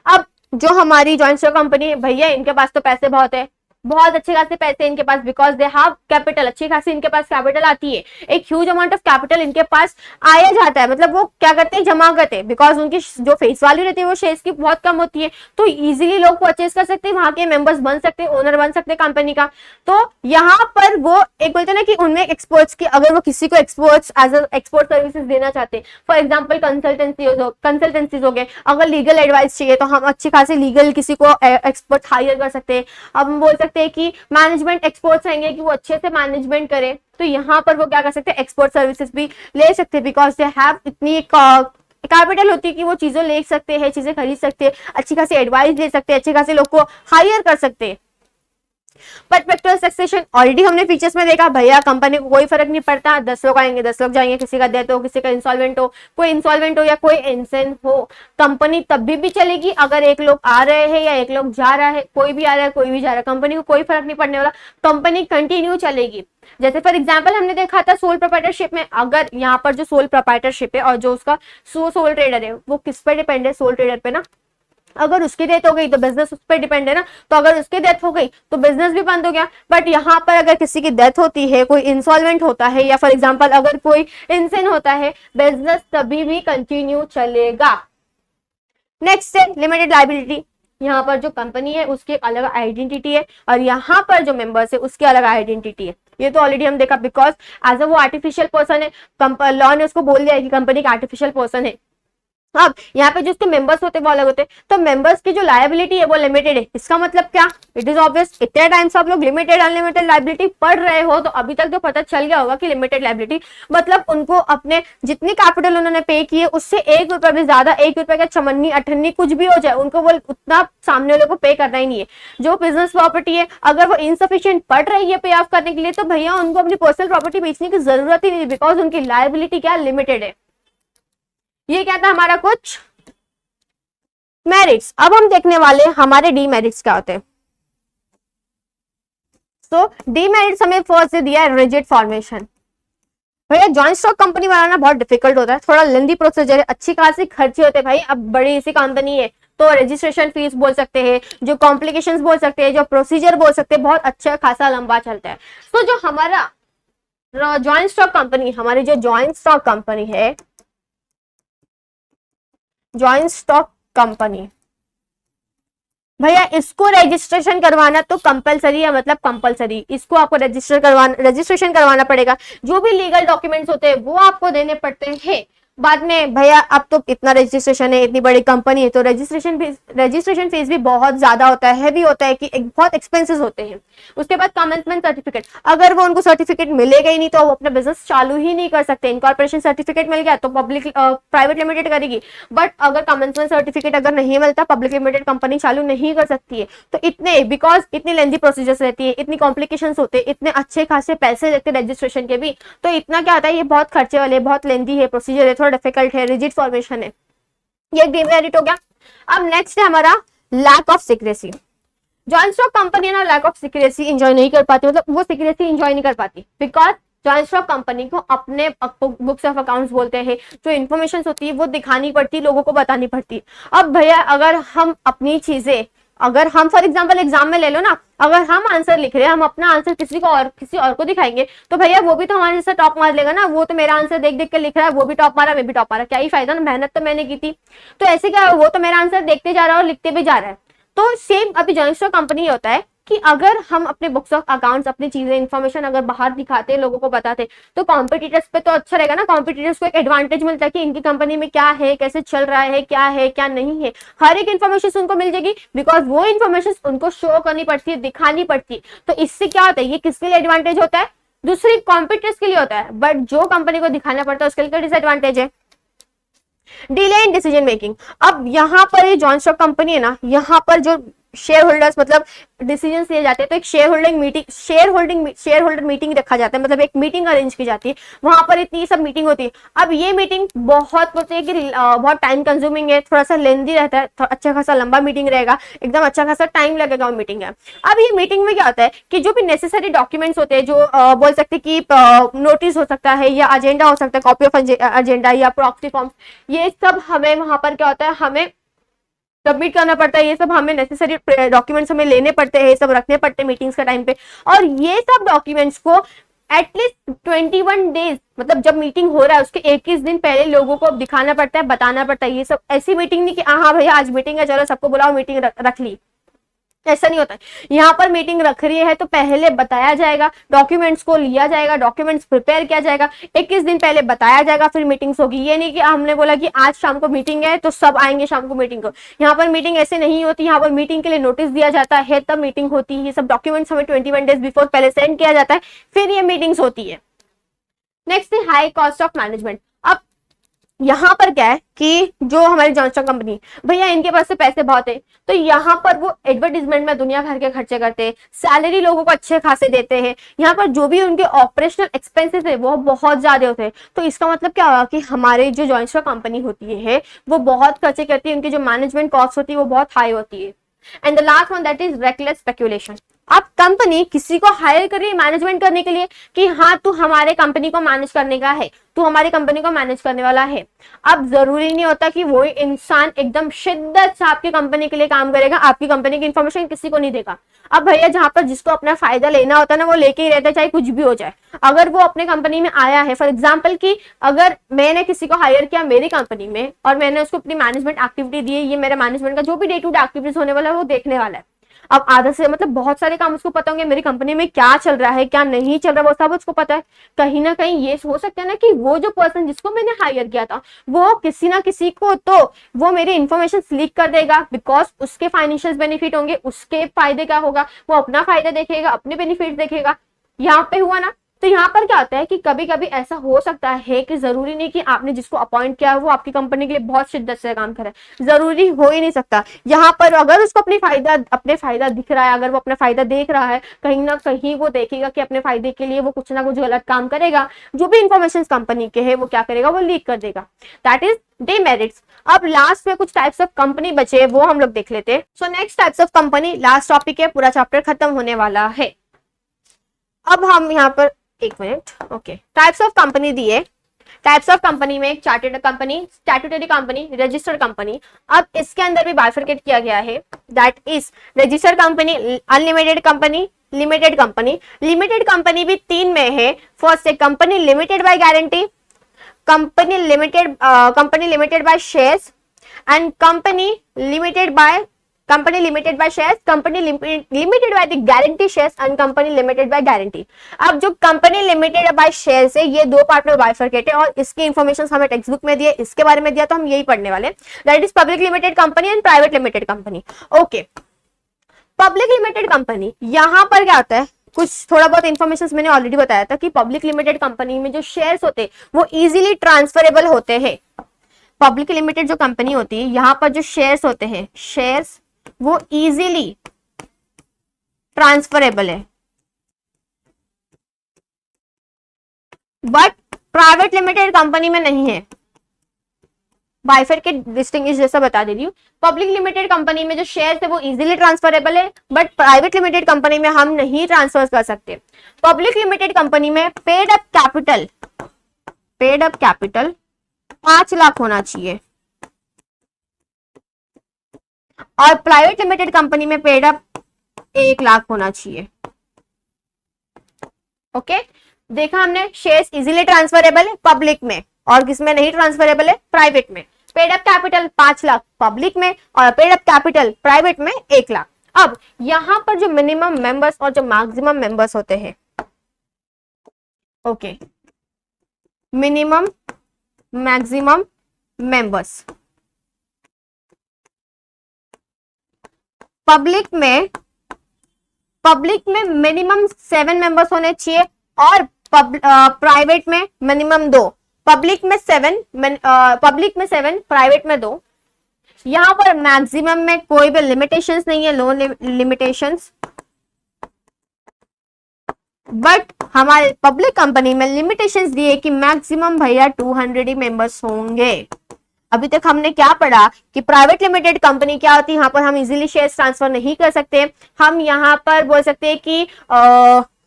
अब जो हमारी जॉइंट स्टॉक कंपनी है, भैया इनके पास तो पैसे बहुत है, बहुत अच्छे खासे पैसे इनके पास, बिकॉज दे हैव कैपिटल, अच्छी खासी इनके पास कैपिटल आती है, एक ह्यूज अमाउंट ऑफ कैपिटल इनके पास आया जाता है, मतलब वो क्या करते हैं, जमा करते हैं, बिकॉज उनकी जो फेस वैल्यू रहती है वो शेयर्स की बहुत कम होती है, तो इजीली लोग परचेज कर सकते हैं, वहां के मेंबर्स बन सकते हैं, ओनर बन सकते हैं कंपनी का। तो यहाँ पर वो एक बोलते हैं ना कि उनमें एक्सपोर्ट्स की, अगर वो किसी को एक्सपोर्ट्स एज एक्सपोर्ट सर्विसेज देना चाहते हैं, फॉर एग्जाम्पल कंसल्टेंसीज हो गए, अगर लीगल एडवाइस चाहिए तो हम अच्छी खासी लीगल किसी को एक्सपर्ट हायर कर सकते हैं। अब हम बोल सकते हैं कि मैनेजमेंट एक्सपर्ट्स रहेंगे कि वो अच्छे से मैनेजमेंट करे, तो यहाँ पर वो क्या कर सकते हैं, एक्सपोर्ट सर्विसेज भी ले सकते हैं, बिकॉज दे हैव इतनी कैपिटल होती है कि वो चीजें ले सकते हैं, चीजें खरीद सकते हैं, अच्छी खासी एडवाइस ले सकते हैं, अच्छे खासे लोग को हायर कर सकते हैं। परपेचुअल सक्सेशन ऑलरेडी हमने फीचर्स में देखा, भैया कंपनी को कोई फर्क नहीं पड़ता, 10 लोग आएंगे 10 लोग जाएंगे, किसी का डेथ हो, किसी का इंसॉल्वेंट हो, कोई इंसॉल्वेंट हो या कोई इंसेंट हो, कंपनी तब भी चलेगी अगर एक लोग आ रहे हैं या एक लोग जा रहा है, कोई भी आ रहा है कोई भी जा रहा है, कंपनी को कोई फर्क नहीं पड़ने वाला, कंपनी कंटिन्यू चलेगी। जैसे फॉर एग्जाम्पल हमने देखा था सोल प्रोप्राइटरशिप में, अगर यहाँ पर जो सोल प्रोप्राइटरशिप है और जो उसका सोल ट्रेडर है वो किस पे डिपेंड है, सोल ट्रेडर पे ना, अगर उसकी डेथ हो गई तो बिजनेस उस पर डिपेंड है ना, तो अगर उसकी डेथ हो गई तो बिजनेस भी बंद हो गया। बट यहाँ पर अगर किसी की डेथ होती है, कोई इंसॉल्वेंट होता है या फॉर एग्जांपल अगर कोई इंसेन होता है, बिजनेस तभी भी कंटिन्यू चलेगा। नेक्स्ट है लिमिटेड लायबिलिटी। यहाँ पर जो कंपनी है उसकी अलग आइडेंटिटी है और यहाँ पर जो मेंबर्स है उसकी अलग आइडेंटिटी है। ये तो ऑलरेडी हम देखा, बिकॉज एज अ वो आर्टिफिशियल पर्सन है, लॉ ने उसको बोल दिया है कि कंपनी का आर्टिफिशियल पर्सन है। अब यहाँ पे जो उसके मेंबर्स होते हैं वो अलग होते हैं, तो मेंबर्स की जो लायबिलिटी है वो लिमिटेड है। इसका मतलब क्या, इट इज ऑब्वियस, इतने टाइम से आप लोग लिमिटेड अनलिमिटेड लायबिलिटी पढ़ रहे हो तो अभी तक तो पता चल गया होगा कि लिमिटेड लायबिलिटी मतलब उनको अपने जितनी कैपिटल उन्होंने पे की है उससे 1 रुपया भी ज्यादा, 1 रुपया का चमन्नी अठन्नी कुछ भी हो जाए, उनको वो उतना सामने वाले को पे करना ही नहीं है। जो बिजनेस प्रॉपर्टी है अगर वो इनसफिशियंट पड़ रही है पे ऑफ करने के लिए, तो भैया उनको अपनी पर्सनल प्रॉपर्टी बेचने की जरूरत ही नहीं, बिकॉज उनकी लायबिलिटी क्या लिमिटेड है। ये क्या था हमारा कुछ मेरिट्स। अब हम देखने वाले हमारे डीमेरिट्स क्या होते हैं। तो डीमेरिट्स हमें फर्स्ट से दिया है रिजिड फॉर्मेशन। भैया जॉइंट स्टॉक कंपनी बनाना बहुत डिफिकल्ट होता है, थोड़ा लेंदी प्रोसीजर है, अच्छी खासी खर्चे होते हैं भाई। अब बड़ी सी कंपनी है तो रजिस्ट्रेशन फीस बोल सकते हैं, जो कॉम्प्लिकेशंस बोल सकते हैं, जो प्रोसीजर बोल सकते हैं, बहुत अच्छा खासा लंबा चलता है। तो जो हमारा जॉइंट स्टॉक कंपनी, हमारी जो जॉइंट स्टॉक कंपनी है, जॉइंट स्टॉक कंपनी, भैया इसको रजिस्ट्रेशन करवाना तो कंपलसरी है, मतलब कंपलसरी इसको आपको रजिस्ट्रेशन करवाना पड़ेगा। जो भी लीगल डॉक्यूमेंट्स होते हैं वो आपको देने पड़ते हैं। बाद में भैया अब तो इतना रजिस्ट्रेशन है, इतनी बड़ी कंपनी है तो रजिस्ट्रेशन फीस भी बहुत ज्यादा होता है, हैवी होता है कि बहुत एक्सपेंसेस होते हैं। उसके बाद कमेंसमेंट सर्टिफिकेट, अगर वो उनको सर्टिफिकेट मिलेगा ही नहीं तो वो अपना बिजनेस चालू ही नहीं कर सकते। इनकॉर्पोरेशन सर्टिफिकेट मिल गया तो पब्लिक प्राइवेट लिमिटेड करेगी, बट अगर कमेंसमेंट सर्टिफिकेट अगर नहीं मिलता पब्लिक लिमिटेड कंपनी चालू नहीं कर सकती है। तो इतने बिकॉज इतनी लेंदी प्रोसीजर्स रहती है, इतनी कॉम्प्लिकेशंस होते हैं, इतने अच्छे खासे पैसे लगते हैं रजिस्ट्रेशन के भी, तो इतना क्या होता है, ये बहुत खर्चे वाले, बहुत लेंदी है प्रोसीजर है, डिफिकल्ट है, रिजिड फॉर्मेशन है, ये डीमेरिट हो गया। अब नेक्स्ट है हमारा lack of secrecy. Joint stock company ना लैक ऑफ सीक्रेसी एंजॉय नहीं कर पाती, मतलब वो सीक्रेसी एंजॉय नहीं कर पाती बिकॉज जॉइंट स्टॉक कंपनी को अपने बुक्स ऑफ अकाउंट्स बोलते हैं, जो इन्फॉर्मेशन होती है वो दिखानी पड़ती है, लोगों को बतानी पड़ती है। अब भैया अगर हम अपनी चीजें अगर हम फॉर एग्जाम्पल एग्जाम में ले लो ना, अगर हम आंसर लिख रहे हैं, हम अपना आंसर किसी और को दिखाएंगे तो भैया वो भी तो हमारे जैसे टॉप मार लेगा ना, वो तो मेरा आंसर देख देख के लिख रहा है, वो भी टॉप मारा, मैं भी टॉप मारा, क्या ही फायदा ना, मेहनत तो मैंने की थी। तो ऐसे क्या, वो तो मेरा आंसर देखते जा रहा है और लिखते भी जा रहा है। तो सेम अभी जॉइंट स्टॉक कंपनी होता है कि अगर हम अपने बुक्स ऑफ अकाउंट्स, अपनी चीजें, इन्फॉर्मेशन अगर बाहर दिखाते, लोगों को बताते, तो कॉम्पिटिटर्स पे तो अच्छा रहेगा ना, कॉम्पिटिटर्स को एक एडवांटेज मिलता है कि इनकी कंपनी में क्या है, कैसे चल रहा है, क्या नहीं है, हर एक इन्फॉर्मेशन उनको मिल जाएगी, बिकॉज वो इन्फॉर्मेशन उनको शो करनी पड़ती है, दिखानी पड़ती है। तो इससे क्या होता है, ये किसके लिए एडवांटेज होता है, दूसरी कॉम्पिटिटर्स के लिए होता है, बट जो कंपनी को दिखाना पड़ता है उसके लिए डिसएडवांटेज है। Delay in decision making. अब यहाँ पर ये जॉइंट स्टॉक कंपनी है ना, यहाँ पर जो शेयर होल्डर्स मतलब डिसीजन लिए जाते हैं, तो एक शेयर होल्डर मीटिंग रखा जाता है, मतलब एक मीटिंग अरेंज की जाती है, वहां पर इतनी सब मीटिंग होती है। अब ये मीटिंग बहुत बोलते हैं कि बहुत टाइम कंज्यूमिंग है, थोड़ा सा लेंदी रहता है, अच्छा खासा लंबा मीटिंग रहेगा, एकदम अच्छा खासा टाइम लगेगा वो मीटिंग है। अब ये मीटिंग में क्या होता है कि जो भी नेसेसरी डॉक्यूमेंट्स होते हैं, जो बोल सकते हैं कि नोटिस हो सकता है या एजेंडा हो सकता है, कॉपी ऑफ एजेंडा या प्रॉक्सी फॉर्म, ये सब हमें वहां पर क्या होता है, हमें सबमिट करना पड़ता है, ये सब हमें नेसेसरी डॉक्यूमेंट्स हमें लेने पड़ते हैं, ये सब रखने पड़ते हैं मीटिंग्स के टाइम पे। और ये सब डॉक्यूमेंट्स को एटलीस्ट 21 डेज, मतलब जब मीटिंग हो रहा है उसके 21 दिन पहले लोगों को दिखाना पड़ता है, बताना पड़ता है। ये सब ऐसी मीटिंग नहीं कि हाँ भैया आज मीटिंग है, चलो सबको बुलाओ, मीटिंग रख ली, ऐसा नहीं होता है। यहाँ पर मीटिंग रख रही है तो पहले बताया जाएगा, डॉक्यूमेंट्स को लिया जाएगा, डॉक्यूमेंट्स प्रिपेयर किया जाएगा, 21 दिन पहले बताया जाएगा, फिर मीटिंग्स होगी। ये नहीं कि हमने बोला कि आज शाम को मीटिंग है तो सब आएंगे शाम को मीटिंग को, यहाँ पर मीटिंग ऐसे नहीं होती। यहाँ पर मीटिंग के लिए नोटिस दिया जाता है, तब मीटिंग होती है। ये सब डॉक्यूमेंट्स हमें 21 डेज बिफोर पहले सेंड किया जाता है, फिर ये मीटिंग्स होती है। नेक्स्ट है हाई कॉस्ट ऑफ मैनेजमेंट। अब यहाँ पर क्या है कि जो हमारी जॉइंट स्टॉक कंपनी, भैया इनके पास से पैसे बहुत है, तो यहाँ पर वो एडवर्टीजमेंट में दुनिया भर के खर्चे करते हैं, सैलरी लोगों को अच्छे खासे देते हैं, यहाँ पर जो भी उनके ऑपरेशनल एक्सपेंसेस है वो बहुत ज्यादा होते हैं। तो इसका मतलब क्या होगा कि हमारे जो जॉइंट स्टॉक कंपनी होती है वो बहुत खर्चे करती है, उनकी जो मैनेजमेंट कॉस्ट होती है वो बहुत हाई होती है। And the last one that is reckless speculation. अब कंपनी किसी को हायर कर रही है मैनेजमेंट करने के लिए कि हाँ तू हमारे कंपनी को मैनेज करने का है, तू हमारी कंपनी को मैनेज करने वाला है। अब जरूरी नहीं होता कि वो इंसान एकदम शिद्दत से आपकी कंपनी के लिए काम करेगा, आपकी कंपनी की इंफॉर्मेशन किसी को नहीं देगा। अब भैया जहां पर जिसको अपना फायदा लेना होता है ना, वो लेके ही रहता है, चाहे कुछ भी हो जाए। अगर वो अपने कंपनी में आया है, फॉर एग्जाम्पल कि अगर मैंने किसी को हायर किया मेरी कंपनी में और मैंने उसको अपनी मैनेजमेंट एक्टिविटी दी है, ये मेरा मैनेजमेंट का जो भी डे टू डे एक्टिविटीज होने वाला है वो देखने वाला है। अब आधा से मतलब बहुत सारे काम उसको पता होंगे, मेरी कंपनी में क्या चल रहा है क्या नहीं चल रहा है वो सब उसको पता है। कहीं ना कहीं ये हो सकता है ना कि वो जो पर्सन जिसको मैंने हायर किया था वो किसी ना किसी को तो वो मेरे इन्फॉर्मेशन लीक कर देगा, बिकॉज उसके फाइनेंशियल बेनिफिट होंगे, उसके फायदे क्या होगा, वो अपना फायदा देखेगा, अपने बेनिफिट देखेगा। यहाँ पे हुआ ना। तो यहाँ पर क्या होता है कि कभी कभी ऐसा हो सकता है कि जरूरी नहीं कि आपने जिसको अपॉइंट किया है वो आपकी कंपनी के लिए बहुत शिद्दत से काम करे, जरूरी हो ही नहीं सकता। यहाँ पर अगर उसको अपने फायदा दिख रहा है, अगर वो अपना फायदा देख रहा है, कहीं ना कहीं वो देखेगा कि अपने फायदे के लिए वो कुछ ना कुछ गलत काम करेगा, जो भी इंफॉर्मेशन कंपनी के है वो क्या करेगा, वो लीक कर देगा। That is demerits. अब लास्ट में कुछ टाइप्स ऑफ कंपनी बचे वो हम लोग देख लेते हैं। So next types of company, last topic है, पूरा चैप्टर खत्म होने वाला है। अब हम यहाँ पर एक minute, okay, types of company दिए। टाइप्स ऑफ कंपनी में chartered company, statutory company, registered company. अब इसके अंदर भी बाइफरकेट किया गया है, that is registered company, unlimited company, limited company. Limited company भी तीन में है। फर्स्ट है company limited by guarantee, company limited by shares and company limited by shares, company limited by the guarantee shares and company limited by guarantee। अब जो company limited by shares है ये दो पार्ट में बाइफरकेट है और इसकी इंफॉर्मेशन हमें टेक्स्ट बुक में दिए, इसके बारे में दिया तो हम यही पढ़ने वाले। That is public limited company and private limited company. Okay, public limited company, यहां पर क्या होता है, कुछ थोड़ा बहुत इंफॉर्मेशन मैंने ऑलरेडी बताया था कि पब्लिक लिमिटेड कंपनी में जो शेयर्स होते हैं वो इजीली ट्रांसफरेबल होते हैं। पब्लिक लिमिटेड जो कंपनी होती है यहाँ पर जो शेयर्स होते हैं, शेयर्स वो इजीली ट्रांसफरेबल है, बट प्राइवेट लिमिटेड कंपनी में नहीं है। बाइफरकेट डिस्टिंग्विश जैसा बता दे रही हूँ। पब्लिक लिमिटेड कंपनी में जो शेयर्स है वो इजीली ट्रांसफरेबल है, बट प्राइवेट लिमिटेड कंपनी में हम नहीं ट्रांसफर कर सकते। पब्लिक लिमिटेड कंपनी में पेड अप कैपिटल 5 लाख होना चाहिए। और प्राइवेट लिमिटेड कंपनी में पेड अप 1 लाख होना चाहिए। ओके, देखा हमने शेयर्स इजीली ट्रांसफरेबल है पब्लिक में, और किसमें नहीं ट्रांसफरेबल है, प्राइवेट में। Paid up capital 5 lakh public में और पेड अप कैपिटल प्राइवेट में 1 लाख। अब यहां पर जो मिनिमम मेंबर्स और जो मैक्सिमम मेंबर्स होते हैं, okay, minimum maximum members, public में मिनिमम 7 मेंबर्स होने चाहिए और प्राइवेट में मिनिमम 2। पब्लिक में 7, प्राइवेट में 2। यहां पर मैक्सिमम में कोई भी लिमिटेशंस नहीं है, लो लिमिटेशंस, बट हमारे पब्लिक कंपनी में लिमिटेशंस दिए कि मैक्सिमम भैया 200 ही मेंबर्स होंगे। अभी तक हमने क्या पढ़ा कि प्राइवेट लिमिटेड कंपनी क्या होती है, यहाँ पर हम इजीली शेयर ट्रांसफर नहीं कर सकते। हम यहाँ पर बोल सकते हैं कि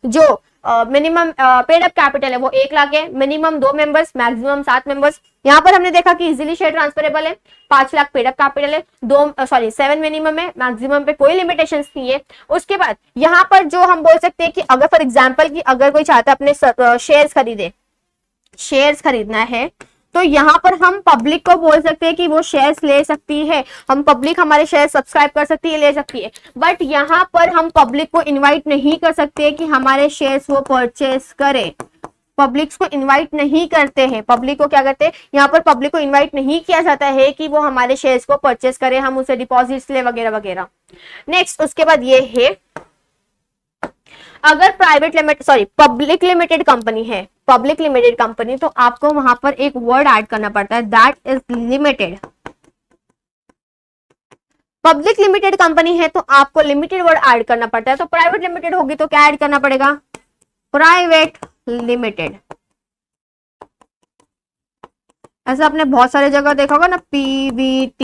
जो मिनिमम पेड अप कैपिटल है वो 1 लाख है, मिनिमम 2 मेंबर्स, मैक्सिमम 7 मेंबर्स। यहाँ पर हमने देखा कि इजीली शेयर ट्रांसफरेबल है, 5 लाख पेड अप कैपिटल है, 7 मिनिमम है, मैक्सिमम पे कोई लिमिटेशंस नहीं है। उसके बाद यहाँ पर जो हम बोल सकते हैं कि अगर फॉर एग्जाम्पल कि अगर कोई चाहता है अपने शेयर्स खरीदना है, तो यहाँ पर हम पब्लिक को बोल सकते हैं कि वो शेयर्स ले सकती है, हम पब्लिक हमारे शेयर सब्सक्राइब कर सकती है, ले सकती है। बट यहाँ पर हम पब्लिक को इनवाइट नहीं कर सकते कि हमारे शेयर्स वो परचेस करे। पब्लिक को इनवाइट नहीं करते हैं। पब्लिक को क्या करते हैं, यहाँ पर पब्लिक को इनवाइट नहीं किया जाता है कि वो हमारे शेयर्स को परचेस करे, हम उसे डिपॉजिट्स ले वगैरह वगैरह। नेक्स्ट, उसके बाद ये है, अगर पब्लिक लिमिटेड कंपनी है, पब्लिक लिमिटेड कंपनी, तो आपको वहां पर एक वर्ड ऐड करना पड़ता है, that is limited. Public limited company है तो आपको लिमिटेड वर्ड ऐड करना पड़ता है। तो प्राइवेट लिमिटेड होगी तो क्या ऐड करना पड़ेगा, प्राइवेट लिमिटेड। ऐसा आपने बहुत सारे जगह देखा होगा ना, PVTLTD,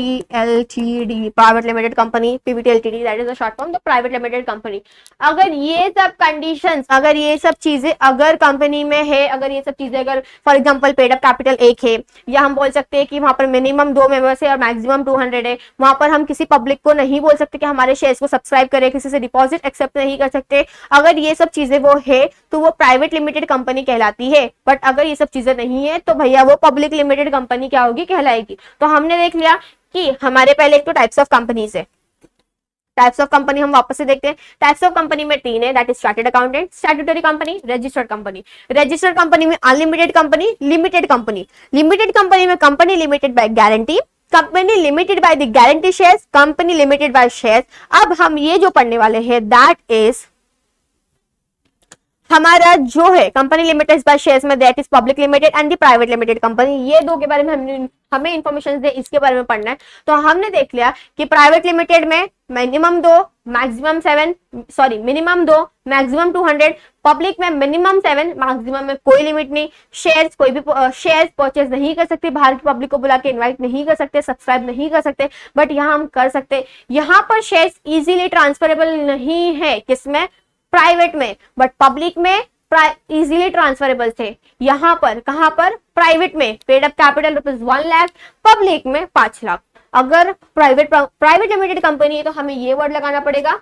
private limited company, PVTLTD that is the short form, the private limited company. अगर ये सब कंडीशंस, अगर ये सब चीजें अगर कंपनी में है, अगर ये सब चीजें अगर for example paid up capital 1 है, या हम बोल सकते हैं कि वहां पर मिनिमम 2 मेंबर्स है और मैक्सिमम 200 है, वहां पर हम किसी पब्लिक को नहीं बोल सकते कि हमारे शेयर्स को सब्सक्राइब करे, किसी से डिपॉजिट एक्सेप्ट नहीं कर सकते। अगर ये सब चीजें वो है तो वो प्राइवेट लिमिटेड कंपनी कहलाती है। बट अगर ये सब चीजें नहीं है तो भैया वो पब्लिक लिमिटेड कंपनी क्या होगी, कहलाएगी। तो हमने देख लिया कि हमारे पहले एक तो टाइप्स ऑफ कंपनीज है। टाइप्स ऑफ कंपनी हम वापस से देखते हैं। टाइप्स ऑफ कंपनी में 3 है, that is chartered accountant, statutory company, registered company. Registered company में unlimited company, limited company. Limited company में company limited by guarantee, company limited by the guarantee shares, company limited by shares. अब हम ये जो पढ़ने वाले हैं दैट इज हमारा जो है कंपनी लिमिटेड बाय शेयर्स में, that is public limited and the private limited company. ये दो के बारे में हमें इंफॉर्मेशन दे, इसके बारे में पढ़ना है। तो हमने देख लिया कि प्राइवेट लिमिटेड में minimum 2 maximum 7, minimum 2 maximum 200, public में मिनिमम 7 मैक्सिमम में कोई लिमिट नहीं। शेयर्स कोई भी शेयर्स परचेज नहीं कर सकते, बाहर की पब्लिक को बुला के इनवाइट नहीं कर सकते, सब्सक्राइब नहीं कर सकते, बट यहाँ हम कर सकते। यहाँ पर शेयर्स इजीली ट्रांसफरेबल नहीं है, किसमें, प्राइवेट में, बट पब्लिक में इजीली ट्रांसफरेबल थे। यहाँ पर कहां पर, प्राइवेट में paid up capital ₹1 lakh, public में 5 लाख। अगर प्राइवेट लिमिटेड कंपनी है तो हमें ये वर्ड लगाना पड़ेगा,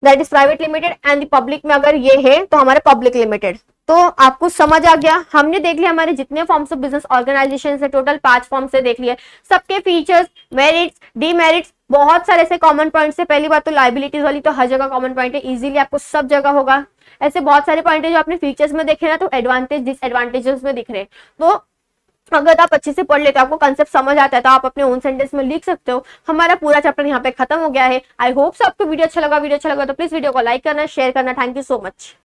that is private limited, and public में अगर ये है तो हमारा पब्लिक लिमिटेड। तो आपको समझ आ गया। हमने देख लिया हमारे जितने फॉर्म्स ऑफ बिजनेस ऑर्गेनाइजेशन है, टोटल 5 फॉर्म से देख लिया, सबके फीचर्स, मेरिट्स, डीमेरिट्स, बहुत सारे ऐसे कॉमन पॉइंट्स है। पहली बात तो लाइबिलिटीज वाली तो हर जगह कॉमन पॉइंट है, इजीली आपको सब जगह होगा। ऐसे बहुत सारे पॉइंट है जो आपने फीचर्स में देखे ना, तो एडवांटेज डिसएडवांटेजेस में दिख रहे हैं। तो अगर आप अच्छे से पढ़ लेते हो, आपको कंसेप्ट समझ आता है, तो आप अपने ओन सेंटेंस में लिख सकते हो। हमारा पूरा चैप्टर यहाँ पे खत्म हो गया है। आई होप आपको वीडियो अच्छा लगा तो प्लीज वीडियो को लाइक करना, शेयर करना। Thank you so much.